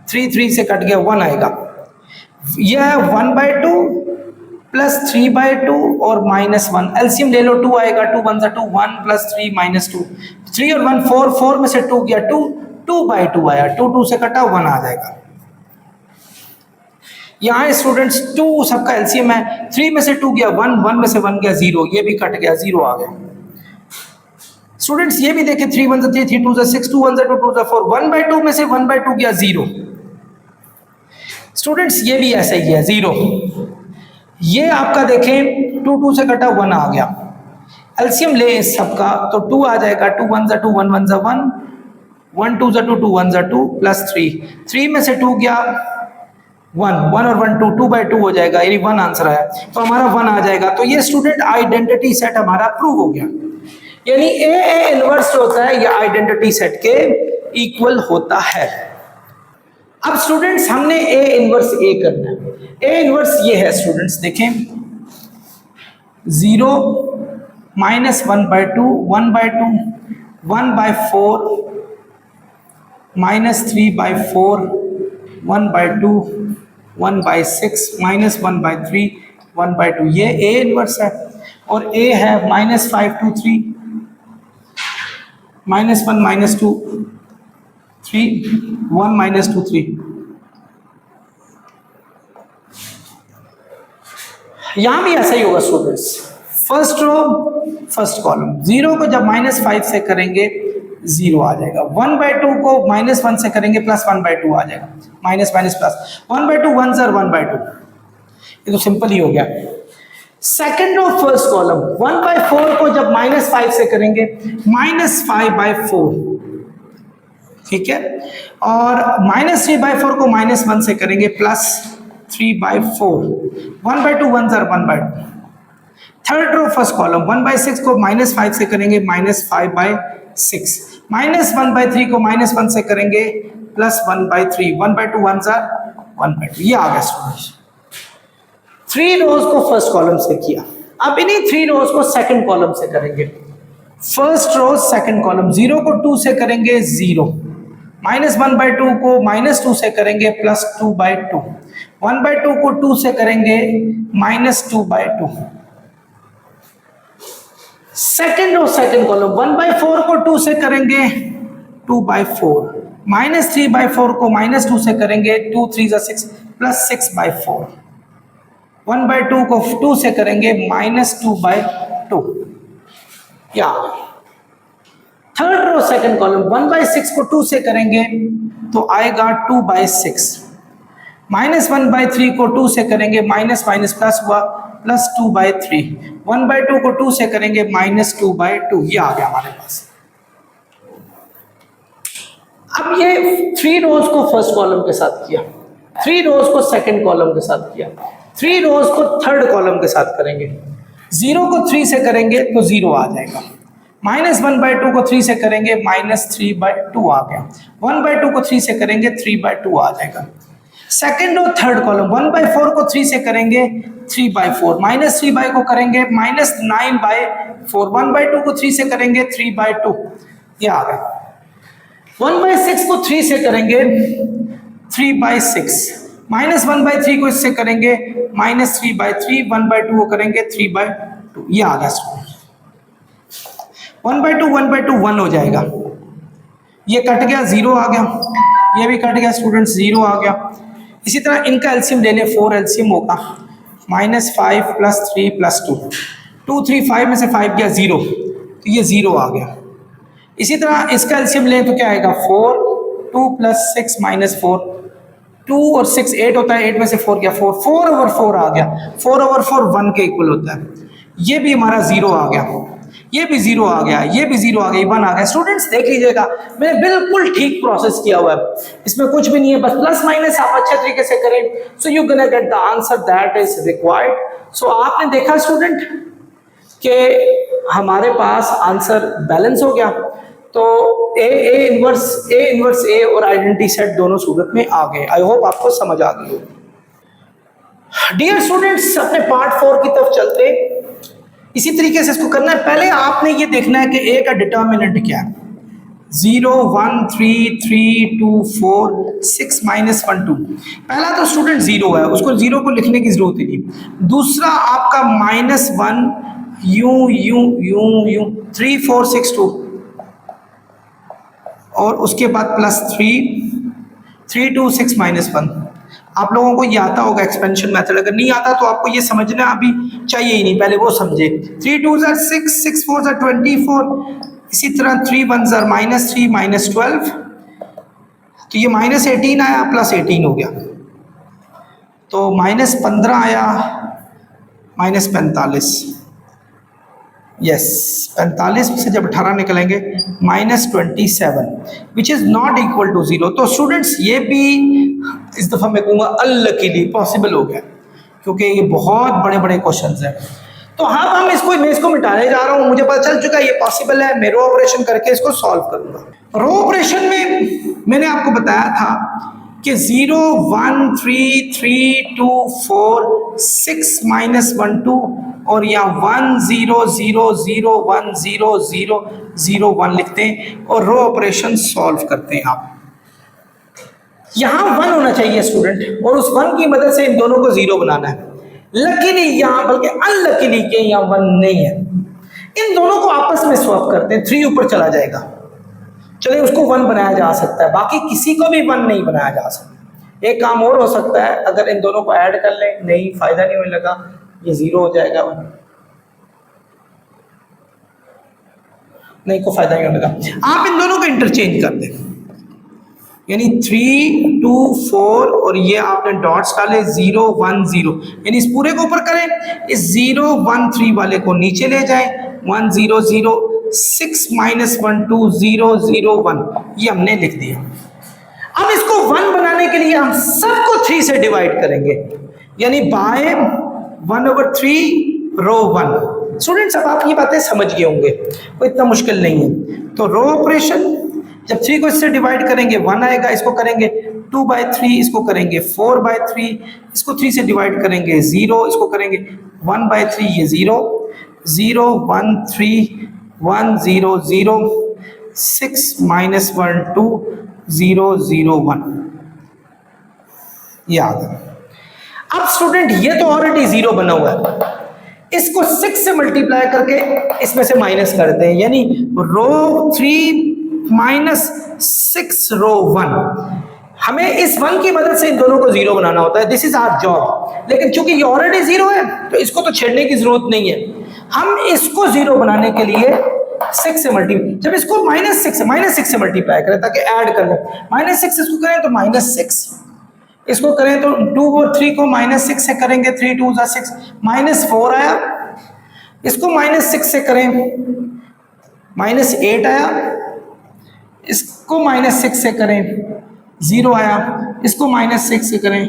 3 3 से कट गया 1 आएगा। यह है 1/2 प्लस 3/2 और -1, एलसीएम ले लो 2 आएगा, 2 1 2 1 प्लस 3 -2, 3 और 1 4, 4 में से 2 गया 2, 2/2 आया, 2 2 से कटा 1 आ जाएगा। यहाँ स्टूडेंट्स 2 सबका एलसीएम है, 3 में से 2 गया 1, 1 में से 1 गया 0, ये भी कट गया 0 आ गया। स्टूडेंट्स ये भी देखें 3 1 3 3 2 6 2 1 2 2 4 1/2 में से 1/2 गया 0। स्टूडेंट्स ये भी ऐसा ही है 0। ये आपका देखें 2 2 से कटा 1 आ गया, एलसीएम ले इस सबका तो 2 आ जाएगा, 2 1 2 1 1 1 1 2 2 2 1 2 प्लस 3, 3 में से 2 गया 1, 1 और 1 2, 2/2 हो जाएगा, यानी 1 आंसर आया, तो हमारा 1 आ जाएगा। तो ये स्टूडेंट आइडेंटिटी सेट हमारा प्रूव हो गया, यानी ए इनवर्स होता है या आइडेंटिटी सेट के इक्वल होता है। अब स्टूडेंट्स हमने ए इनवर्स ए करना है। ए इनवर्स ये है स्टूडेंट्स, देखें 0 -1/2 1/2 1/4 -3/4 1/2 1/6 -1/3 1/2, ये ए इनवर्स है। और ए है -5 2 3 -1 -2 3 1 -2 3। यहां भी ऐसा ही होगा students, first row first column, 0 को जब -5 से करेंगे 0 आ जाएगा, 1/2 को -1 से करेंगे +1/2 आ जाएगा, माइनस माइनस प्लस, 1/2 1 सर 1/2, ये तो सिंपल ही हो गया। सेकेंड रो फर्स्ट कॉलम, 1/4 को जब -5 से करेंगे -5/4, ठीक है, और -3/4 को -1 से करेंगे +3/4, 1/2 1 sir 1/2। Third row first column, 1/6 को -5 से करेंगे -5/6, -1/3 को -1 से करेंगे +1/3, 1/2 1 सर 1/2, ये आ गया स्टूडेंट्स। 3 रोज को फर्स्ट कॉलम से किया, अब इन्हीं 3 रोज को सेकंड कॉलम से करेंगे। फर्स्ट रो सेकंड कॉलम, 0 को 2 से करेंगे 0, -1/2 को -2 से करेंगे +2/2, 1/2 को 2 से करेंगे -2/2। सेकंड रो सेकंड कॉलम, 1/4 को 2 से करेंगे 2/4, -3/4 को -2 से करेंगे 2 3 6 +6/4, 1/2 को 2 से करेंगे -2/2। या थर्ड रो सेकंड कॉलम, 1/6 को 2 से करेंगे तो आएगा 2/6, -1/3 को 2 से करेंगे माइनस माइनस प्लस हुआ +2/3, 1/2 को 2 से करेंगे -2/2, ये आ गया हमारे पास। अब ये 3 रोज को फर्स्ट कॉलम के साथ किया, 3 रोज को सेकंड कॉलम के साथ किया, 3 रोज को थर्ड कॉलम के साथ करेंगे। 0 को 3 से करेंगे तो 0 आ जाएगा, -1/2 को 3 से करेंगे -3/2 आ गया, 1/2 को 3 से करेंगे 3/2 आ जाएगा। सेकंड और थर्ड कॉलम, 1/4 को 3 से करेंगे 3/4, -3/2 को करेंगे -9/4, 1/2 को 3 से करेंगे 3/2, ये आ गया। 1/6 को 3 से करेंगे 3/6, -1/3 को इससे करेंगे -3/3, 1/2 को करेंगे 3/2, ये आ गया। 1/2 1/2 1 हो जाएगा, ये कट गया 0 आ गया, ये भी कट गया स्टूडेंट्स 0 आ गया। इसी तरह इनका एलसीएम ले लें, 4 एलसीएम होगा -5 + 3 + 2, 2 3 5 में से 5 गया 0, तो ये 0 आ गया। इसी तरह इसका एलसीएम लें तो क्या आएगा 4, 2 + 6 -4, 2 और 6 8 होता है, 8 में से 4 गया 4, 4/4 आ गया, 4/4 1 के इक्वल होता है, ये भी हमारा 0 आ गया, ये भी 0 आ गया, ये भी 0 आ गया, 1 आ गया। स्टूडेंट्स देख लीजिएगा, मैंने बिल्कुल ठीक प्रोसेस किया हुआ है, इसमें कुछ भी नहीं है, बस प्लस माइनस आप अच्छे तरीके से करें, so you gonna get the answer that is required. So आपने देखा स्टूडेंट कि हमारे पास आंसर बैलेंस हो गया, तो ए इनवर्स ए और आइडेंटिटी सेट दोनों सूरत में आ गए। आई होप आपको समझ आ गई हो। डियर स्टूडेंट्स, अपने पार्ट 4 की तरफ चलते हैं। इसी तरीके से इसको करना है, पहले आपने ये देखना है कि ए का डिटर्मिनेंट क्या है। 0 1 3 3 2 4 6 -1 2, पहला तो स्टूडेंट 0 है, उसको 0 को लिखने की जरूरत ही नहीं। दूसरा आपका -1 यू 3 4 6 2, और उसके बाद +3 3 2 6 -1। आप लोगों को ये आता होगा एक्सपेंशन मेथड, अगर नहीं आता तो आपको ये समझना अभी चाहिए ही नहीं, पहले वो समझे। 3 2 6 6 4 24, इसी तरह 3 1 -3 -12, तो ये -18 आया +18 हो गया, तो -15 आया -45, यस 45 से जब 18 निकलेंगे -27, which is not equal to 0। तो स्टूडेंट्स ये भी इस दफ़ा मैं कहूँगा अनलकीली पॉसिबल हो गया, क्योंकि ये बहुत बड़े बड़े क्वेश्चंस हैं। तो हाँ, मैं इसको मिटाने जा रहा हूँ, मुझे पता चल चुका है ये पॉसिबल है, मैं रो ऑपरेशन करके इसको सॉल्व करूँगा। रो ऑपरेशन में मैंने आपको बताया था कि 0 1 3 3 2 4 6 -1 2, और यहाँ 1 0 0 0 1 0 0 0 1 लिखते हैं और रो ऑपरेशन सॉल्व करते हैं। आप यहाँ 1 होना चाहिए स्टूडेंट, और उस 1 की मदद से इन दोनों को 0 बनाना है। लकीली यहाँ, बल्कि अनलकीली के यहाँ 1 नहीं है, इन दोनों को आपस में स्वैप करते हैं, 3 ऊपर चला जाएगा, चलिए उसको 1 बनाया जा सकता है, बाकी किसी को भी 1 नहीं बनाया जा सकता। एक काम और हो सकता है, अगर इन दोनों को ऐड कर लें, नहीं फायदा नहीं होने लगा, ये 0 हो जाएगा, नहीं को फायदा नहीं होने लगा। आप इन दोनों को इंटरचेंज कर दें, यानी 3 2 4 और ये आपने डॉट्स डाले 0 1 0, यानी इस पूरे को ऊपर करें, इस 0 1 3 वाले को नीचे ले जाएं, 1 0 0 6 -1 2 0 0 1, ये हमने लिख दिया। अब इसको 1 बनाने के लिए हम सबको 3 से डिवाइड करेंगे, यानी बाय 1/3 रो 1। स्टूडेंट्स अब आप ये बातें समझ गए होंगे, कोई इतना मुश्किल नहीं है। तो रो ऑपरेशन, जब 3 को इससे डिवाइड करेंगे 1 आएगा, इसको करेंगे 2/3, इसको करेंगे 4/3, इसको 3 से डिवाइड करेंगे 0, इसको करेंगे 1/3, ये 0 0 1 3 1 0 0 6 -1 2 0 0 1, याद है। अब स्टूडेंट ये तो ऑलरेडी 0 बना हुआ है, इसको 6 से मल्टीप्लाई करके इसमें से माइनस करते हैं, यानी रो 3 -6 रो 1। हमें इस 1 की मदद से इन दोनों को 0 बनाना होता है, दिस इज आवर जॉब। लेकिन चूंकि ये ऑलरेडी 0 है तो इसको तो छेड़ने की जरूरत नहीं है। हम इसको 0 बनाने के लिए 6 से मल्टीप्लाई, जब इसको -6 से मल्टीप्लाई करें ताकि ऐड कर लें, -6 इसको करें तो -6, इसको करें तो 2 और 3 को -6 से करेंगे, 3 2 6 -4 आया, इसको -6 से करें -8 आया, इसको -6 से करें 0 आया, इसको -6 से करें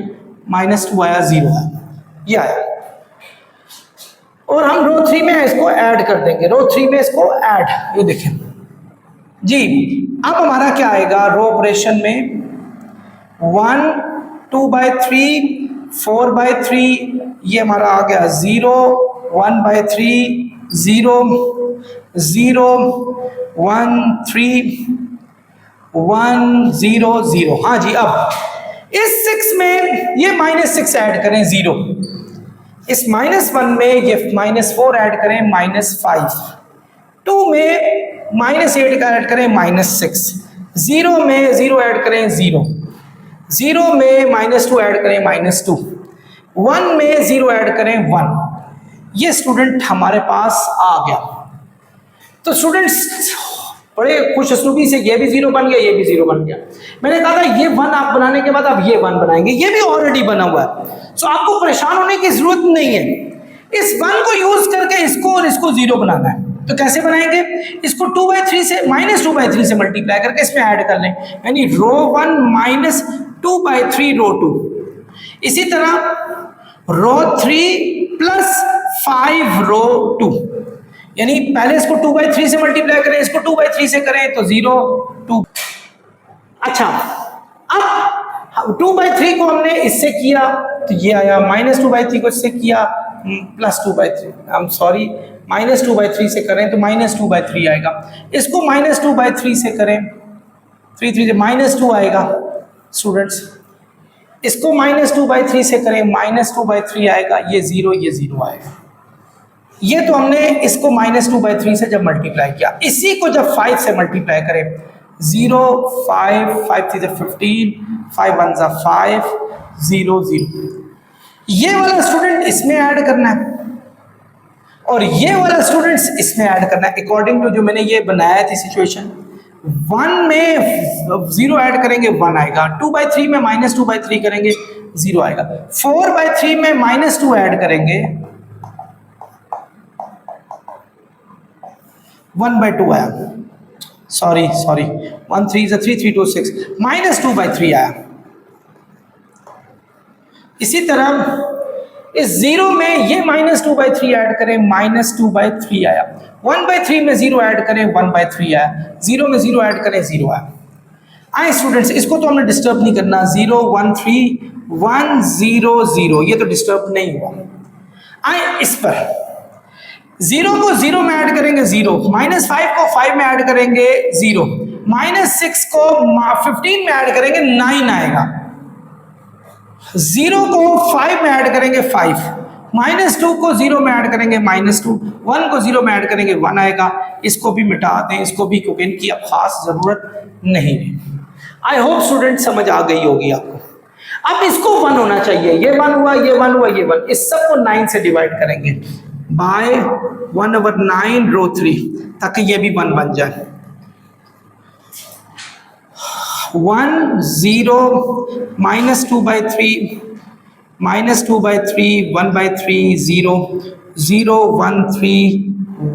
-2 आया, 0 आया, ये आया। और हम रो 3 में इसको ऐड कर देंगे, रो 3 में इसको ऐड, ये देखें जी। अब हमारा क्या आएगा रो ऑपरेशन में, 1 2/3 4/3, ये हमारा आ गया 0 1/3 0 0 1 3 1 0 0। हाँ जी, अब इस 6 में ये -6 ऐड करें 0, इस -1 में ये -4 ऐड करें -5, 2 में -8 का ऐड करें -6, 0 में 0 ऐड करें 0, 0 में -2 ऐड करें -2, 1 में 0 ऐड करें 1। ये स्टूडेंट हमारे पास आ गया। तो स्टूडेंट्स बड़े खुशनसीबी से ये भी 0 बन गया, ये भी 0 बन गया। मैंने कहा था ये 1 आप बनाने के बाद आप ये 1 बनाएंगे, ये भी ऑलरेडी बना हुआ है, सो आपको परेशान होने की जरूरत नहीं है। इस 1 को यूज करके इसको और इसको 0 बनाना है, तो कैसे बनाएंगे, इसको 2/3 से -2/3 से मल्टीप्लाई करके इसमें ऐड कर लें, यानी रो 1 -2/3 रो 2। इसी तरह रो 3 +5 रो 2, यानी पहले इसको 2/3 से मल्टीप्लाई करें, इसको 2/3 से करें तो 0 2। अच्छा, अब 2/3 को हमने इससे किया तो ये आया, -2/3 को इससे किया +2/3, आई एम सॉरी, -2/3 से करें तो -2/3 आएगा, इसको -2/3 से करें 3 3 से -2 आएगा स्टूडेंट्स, इसको -2/3 से करें -2/3 आएगा, ये 0 आएगा। ये तो हमने इसको -2/3 से जब मल्टीप्लाई किया, इसी को जब 5 से मल्टीप्लाई करें, 0 5 5 3 15 5 1 5 0 0, ये वाला स्टूडेंट इसमें ऐड करना है और ये वाला स्टूडेंट्स इसमें ऐड करना है, अकॉर्डिंग टू जो मैंने ये बनाया थी सिचुएशन। 1 में 0 ऐड करेंगे 1 आएगा, 2/3 में -2/3 करेंगे 0 आएगा, 4/3 में -2 ऐड करेंगे 1/2 आया, सॉरी 1 3 is 3 3 2 6, -2/3 आया। इसी तरह इस 0 में ये -2/3 ऐड करें, -2/3 आया, 1/3 में 0 ऐड करें 1/3 आया, 0 में 0 ऐड करें 0 आया। आए स्टूडेंट्स, इसको तो हमने डिस्टर्ब नहीं करना, 0 1 3 1 0 0, ये तो डिस्टर्ब नहीं हुआ। आए इस पर 0 को 0 में ऐड करेंगे 0, -5 को 5 में ऐड करेंगे 0, -6 को 15 में ऐड करेंगे 9 आएगा, 0 को 5 में ऐड करेंगे 5, -2 को 0 में ऐड करेंगे -2, 1 को 0 में ऐड करेंगे 1 आएगा। इसको भी मिटा दें, इसको भी, क्योंकि इनकी अब खास जरूरत नहीं है। आई होप स्टूडेंट समझ आ गई होगी आपको। अब इसको 1 होना चाहिए, ये 1 हुआ, ये 1 हुआ, ये 1, इस सब को 9 से डिवाइड करेंगे बाय 1/9 रो 3 ताकि ये भी 1 बन जाए। 1 0 -2/3 -2/3 1/3 0 0 1 3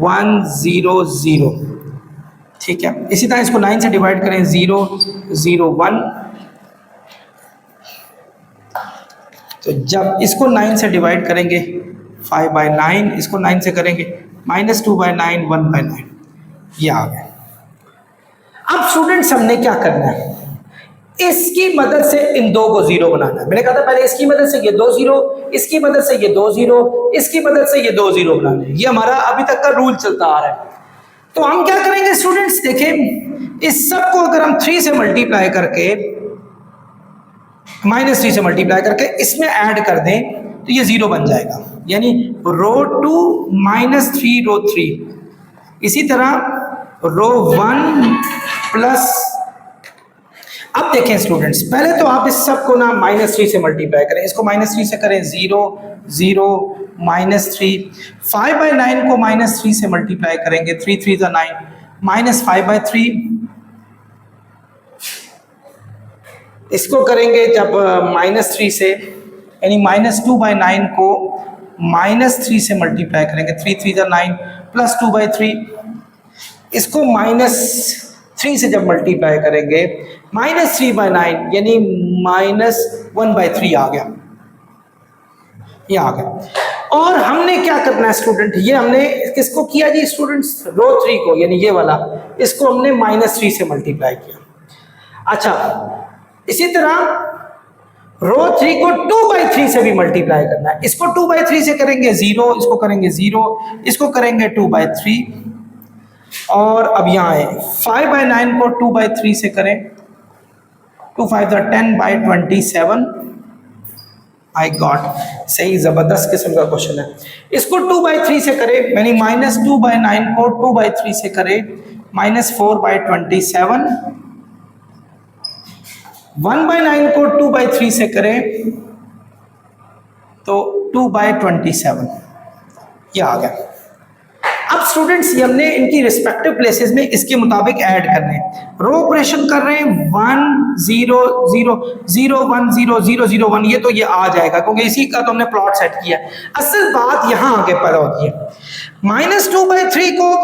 1 0 0। ठीक है, इसी तरह इसको 9 से डिवाइड करें 0 0 1। तो जब इसको 9 से डिवाइड करेंगे 5/9, इसको 9 से करेंगे -2/9 1/9, ये आ गया। अब स्टूडेंट्स हमने क्या करना है, इसकी मदद से इन दो को 0 बनाना है। मैंने कहा था पहले इसकी मदद से ये 2 0, इसकी मदद से ये 2 0, इसकी मदद से ये 2 0 बनाने हैं। ये हमारा अभी तक का रूल चलता आ रहा है। तो हम क्या करेंगे स्टूडेंट्स, देखें इस सब को अगर हम 3 से मल्टीप्लाई करके, -3 से मल्टीप्लाई करके इसमें ऐड कर दें तो ये 0 बन जाएगा, यानी रो 2 -3 रो 3। इसी तरह रो 1 प्लस, अब देखें स्टूडेंट्स, पहले तो आप इस सब को ना -3 से मल्टीप्लाई करें, इसको -3 से करें 0 0 -3, 5/9 को -3 से मल्टीप्लाई करेंगे 3 3 9 -5/3, इसको करेंगे जब -3 से, यानी -2/9 को -3 से मल्टीप्लाई करेंगे 3 3 9 +2/3, इसको -3 से जब मल्टीप्लाई करेंगे -3/9 यानी -1/3 आ गया, ये आ गया। और हमने क्या करना है स्टूडेंट, ये हमने किसको किया जी स्टूडेंट्स, रो 3 को, यानी ये वाला, इसको हमने -3 से मल्टीप्लाई किया। अच्छा, इसी तरह रो 3 को 2/3 से भी मल्टीप्लाई करना है, इसको 2/3 से करेंगे 0, इसको करेंगे 0, इसको करेंगे 2/3, और अब यहाँ है 5/9 को 2/3 से करें, 2 5 10/27। आई गॉट, सही, जबरदस्त किस्म का क्वेश्चन है। इसको 2/3 से करें, यानी -2/9 को 2/3 से करें -4/27, 1/9 को 2/3 से करें तो 2/27, ये आ गया। अब स्टूडेंट्स ये हमने इनकी रिस्पेक्टिव प्लेसेस में इसके मुताबिक ऐड करने हैं। रो ऑपरेशन कर रहे हैं 1 0 0 0 1 0 0 0 1, ये तो ये आ जाएगा क्योंकि इसी का तो हमने प्लॉट सेट किया। असल बात यहाँ आगे पैदा होती है, -2/3 को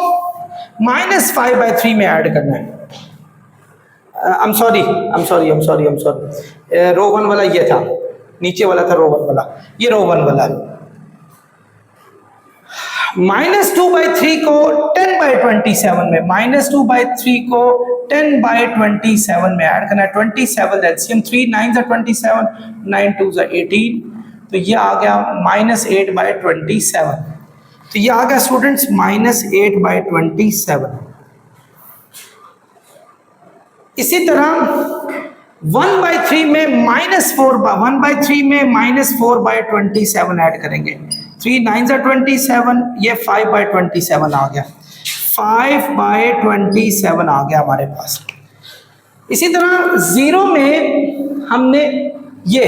-5/3 में ऐड करना है। I'm sorry, रो 1 वाला ये था, नीचे वाला था रो 1 वाला, ये रो 1 वाला है। -2/3 को 10/27 में, -2/3 को 10/27 में ऐड करना है। 27 एलसीएम, 3 9 27, 9 2 18, तो ये आ गया -8/27। तो ये आ गया स्टूडेंट्स -8/27। इसी तरह 1/3 में -1/3 में -4/27 ऐड करेंगे, 3 9 27, ये 5/27 आ गया, 5/27 आ गया हमारे पास। इसी तरह 0 में हमने ये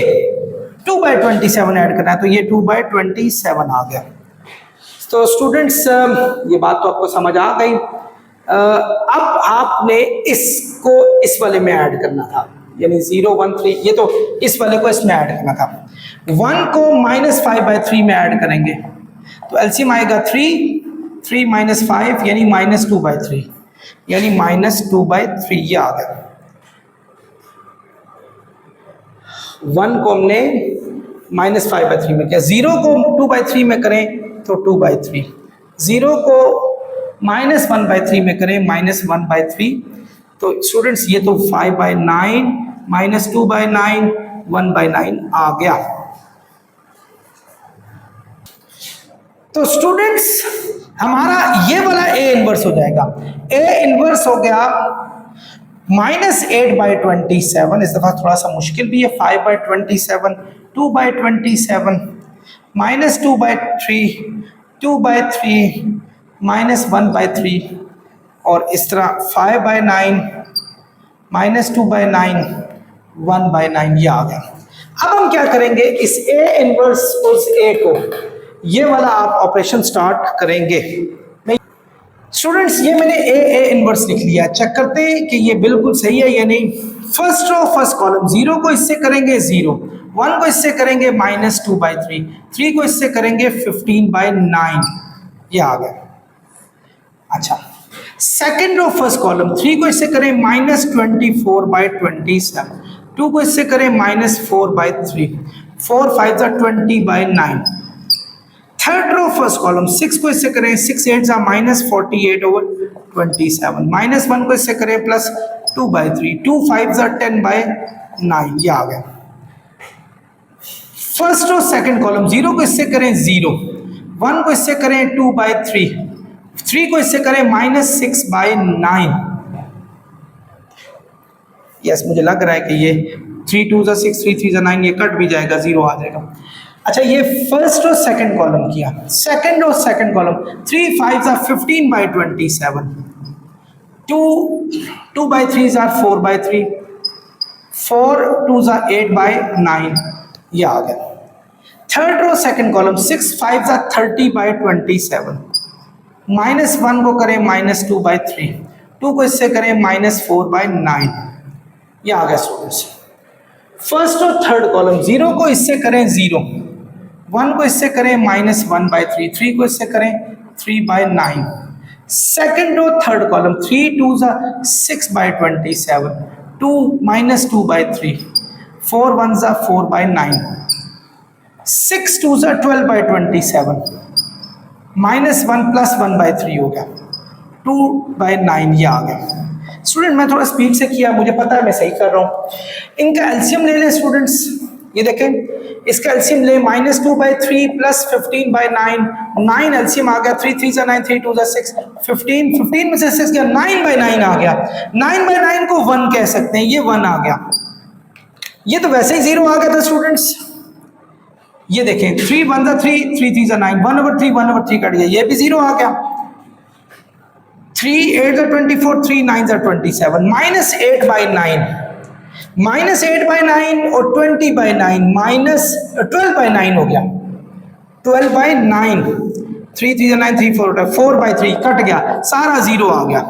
2/27 ऐड करना है, तो ये 2/27 आ गया। तो स्टूडेंट्स ये बात तो आपको समझ आ गई। अब आपने इसको इस वाले में ऐड करना था, यानी 0 1 3, ये तो इस वाले को इसमें ऐड करना था। 1 को -5/3 में ऐड करेंगे तो एलसीएम आएगा 3 3 -5 यानी -2/3, यानी -2/3, ये आ गया। 1 को हमने -5/3 में किया, 0 को 2/3 में करें तो 2/3, 0 को -1/3 में करें -1/3, तो स्टूडेंट्स ये तो 5/9 -2/9 1/9 आ गया। तो स्टूडेंट्स हमारा ये वाला A इनवर्स हो जाएगा, A इनवर्स हो गया -8/27, इस दफा थोड़ा सा मुश्किल भी है, 5/27 2/27, -2/3, 2/3, -1/3 और इस तरह 5/9, -2/9, 1/9 ये आ गया। अब हम क्या करेंगे, इस A इनवर्स उस A को, ये वाला आप ऑपरेशन स्टार्ट करेंगे। स्टूडेंट्स ये मैंने A इनवर्स लिख लिया, चेक करते हैं कि ये बिल्कुल सही है या नहीं। फर्स्ट रो फर्स्ट कॉलम, 0 को इससे करेंगे 0, 1 को इससे करेंगे -2/3, 3 को इससे करेंगे 15/9, ये आ गया। अच्छा, सेकेंड रो फर्स्ट कॉलम, 3 को इससे करें -24/27, 2 को इससे करें -4/3, 4 5 20/9। थर्ड रो फर्स्ट कॉलम, 6 को इससे करें 6 8 -48/27, -1 को इससे करें +2/3, 2 5 10/9, ये आ गया। फर्स्ट रो सेकंड कॉलम, 0 को इससे करें 0, 1 को इससे करें 2/3, 3 को इससे करें -6/9। यस, मुझे लग रहा है कि ये 3 2 6, 3 3 9, ये कट भी जाएगा, 0 आ जाएगा। अच्छा, ये फर्स्ट और सेकंड कॉलम किया, सेकंड और सेकंड कॉलम, 3 5 15/27, 2/3 4/3, 4 2 8/9, ये आ गया। थर्ड रो सेकंड कॉलम, 6 5 30/27, -1 को करें -2/3, 2 को इससे करें -4/9, ये आ गया स्टूडेंट्स। फर्स्ट और थर्ड कॉलम, 0 को इससे करें 0, 1 को इससे करें -1/3, 3 को इससे करें 3/9। सेकंड और थर्ड कॉलम, 3 2 6/27, 2 -2/3, 4 1 4/9, 6 2 12/27, -1 +1/3 हो गया, 2/9, ये आ गया। स्टूडेंट मैं थोड़ा स्पीड से किया, मुझे पता है मैं सही कर रहा हूँ। इनका एलसीएम ले लें स्टूडेंट्स, ये देखें, इसका एलसीएम ले, -2/3 +15/9, 9 एलसीएम आ गया, 3 3 9, 3 2 6, 15, 15 में से 6 गया, 9/9 आ गया। 9/9 को 1 कह सकते हैं, ये 1 आ गया। ये तो वैसे ही 0 आ गया था स्टूडेंट्स। ये देखें, 3 1 3, 3 3 9, 1/3, 1/3 कट गया, ये भी 0 आ गया। 3 8 24, 3 9 27, -8/9, -8/9 और 20/9, -12/9 हो गया, 12/9, 3 3 9, 3 4 4/3 कट गया, सारा 0 आ गया।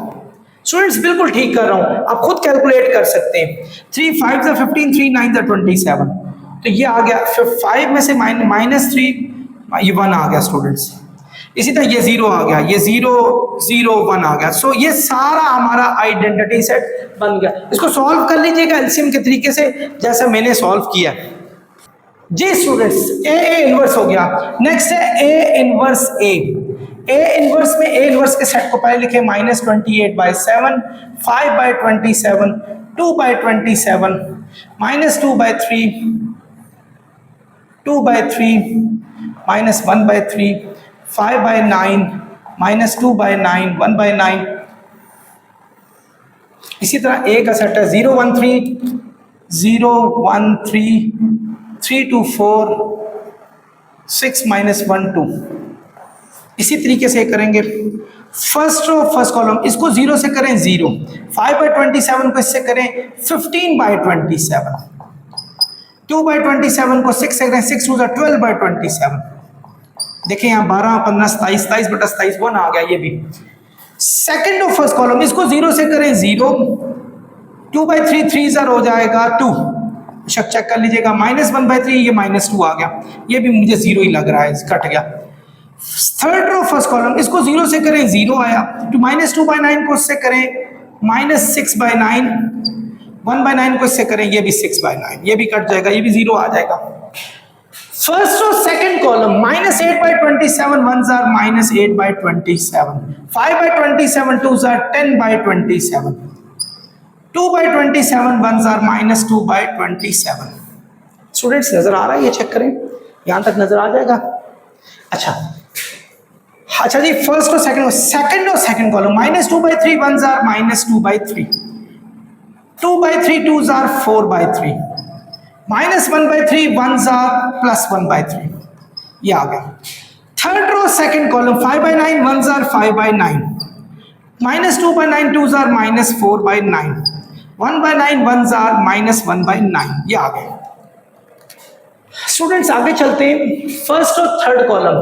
स्टूडेंट्स बिल्कुल ठीक कर रहा हूं, आप खुद कैलकुलेट कर सकते हैं। 3 5 15, 3 9 27, तो ये आ गया। 5 में से -3, ये 1 आ गया स्टूडेंट्स। इसी तरह ये 0 आ गया, ये 0 0 1 आ गया। सो ये सारा हमारा आइडेंटिटी सेट बन गया। इसको सॉल्व कर लीजिएगा एलसीएम के तरीके से, जैसा मैंने सॉल्व किया जी स्टूडेंट्स। ए इनवर्स हो गया। नेक्स्ट है A inverse A. A inverse में ए इनवर्स के सेट को पहले लिखे, -28/7, 5/27, 2/27, -2/3, 2/3, -1/3, 5/9, -2/9, 1/9। इसी तरह ए का सेट है 0 1 3, 0 1 3, 3 2 4, 6 -1 2। इसी तरीके से करेंगे। फर्स्ट रो फर्स्ट कॉलम, इसको 0 से करें 0, 5/27 को इससे करें 15/27, 2/27 को 6 से करें 6 2 12/27। देखें यहाँ 12 15 27, 27/27, 1 आ गया ये भी। सेकंड ऑफ फर्स्ट कॉलम, इसको 0 से करें 0, 2/3, 3 ज़र हो जाएगा 2, चेक कर लीजिएगा। -1/3, ये -2 आ गया, ये भी मुझे 0 ही लग रहा है, कट गया। थर्ड रो फर्स्ट कॉलम, इसको 0 से करें 0 आया, तो -2/9 को इससे करें -6/9, 1/9 को इससे करें, ये भी 6/9, ये भी कट जाएगा, ये भी 0 आ जाएगा। फर्स्ट और सेकंड कॉलम, -8/27, 1 ज़ार -8/27, 5/27, 2 ज़ार 10/27, 2/27, 1 ज़ार -2/27। स्टूडेंट्स नजर आ रहा है, ये चेक करें, यहां तक नजर आ जाएगा। अच्छा जी, फर्स्ट और सेकंड और सेकंड कॉलम, -2/3, 1 ज़ार -2/3, 2/3, 2 ज़ार 4/3, -1/3, 1 ज़ार +1/3, ये आ गया। Third row second column 5/9 1s are 5/9, -2/9 2s are -4/9, 1/9 1s are -1/9, ये आ गए। स्टूडेंट्स आगे चलते हैं, फर्स्ट और third column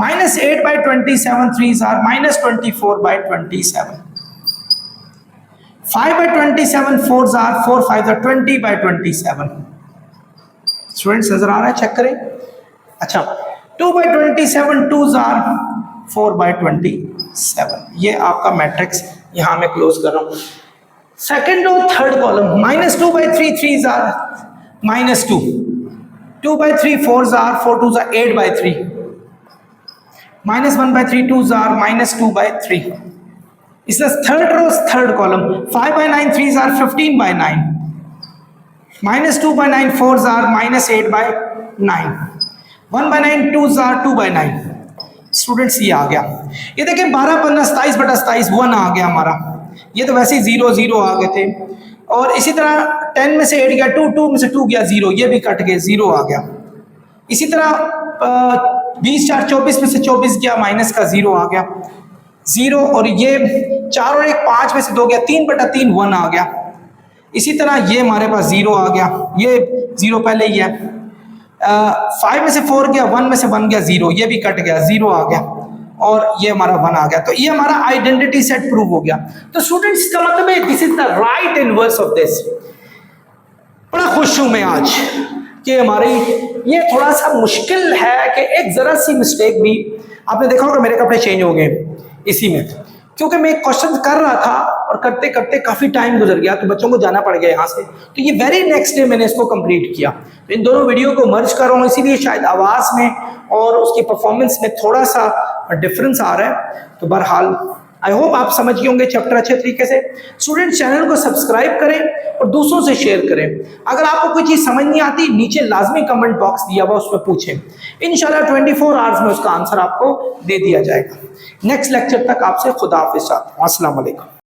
-8/27 3s are -24/27, 5/27 4s are 4 5s are 20/27। Students नजर आ रहा है, चेक करें। अच्छा 2/27 2s are 4/27, ये आपका मैट्रिक्स यहां मैं क्लोज कर रहा हूं। सेकंड और third column -2/3 3s are -2, 2/3 4s are 4 2s are 8/3, -1/3 2s are -2/3। इसलिए third row third column 5/9 3s are 15/9, -2/9 4s are -8/9, 1/9 2s are 2/9। Students ये आ गया, ये देखें 12 15 27/27 1 आ गया हमारा, ये तो वैसे ही 0 0 आ गए थे। और इसी तरह 10 में से 8 गया 2, 2 में से 2 गया 0, ये भी कट गए 0 आ गया। इसी तरह 20 4 24 में से 24 गया माइनस का 0 आ गया 0, और ये 4 और 1 5 में से 2 गया 3/3 1 आ गया। इसी तरह ये हमारे पास 0 आ गया, ये 0 पहले ही है। 5 में से 4 गया 1 में से 1 गया 0, ये भी कट गया 0 आ गया, और ये हमारा 1 आ गया। तो ये हमारा आइडेंटिटी सेट प्रूव हो गया। तो स्टूडेंट्स इसका मतलब है this is the right inverse of this. बड़ा खुश हूं मैं आज कि हमारी ये थोड़ा सा मुश्किल है कि एक जरा सी मिस्टेक भी, आपने देखा होगा मेरे कपड़े चेंज हो गए इसी में, क्योंकि मैं एक क्वेश्चन कर रहा था और करते करते काफी टाइम गुजर गया, तो बच्चों को जाना पड़ गया यहाँ से। तो ये वेरी नेक्स्ट डे मैंने इसको कंप्लीट किया। तो इन दोनों वीडियो को मर्ज कर रहा हूँ, इसीलिए शायद आवाज में और उसकी परफॉर्मेंस में थोड़ा सा डिफरेंस आ रहा है। तो बहरहाल आई होप आप समझ गए होंगे चैप्टर अच्छे तरीके से। स्टूडेंट चैनल को सब्सक्राइब करें और दूसरों से शेयर करें। अगर आपको कोई चीज समझ नहीं आती नीचे लाजमी कमेंट बॉक्स दिया हुआ उसमें पूछें, इंशाल्लाह 24 आवर्स में उसका आंसर आपको दे दिया जाएगा। नेक्स्ट लेक्चर तक आपसे खुदा हाफिज़, अस्सलाम वालेकुम।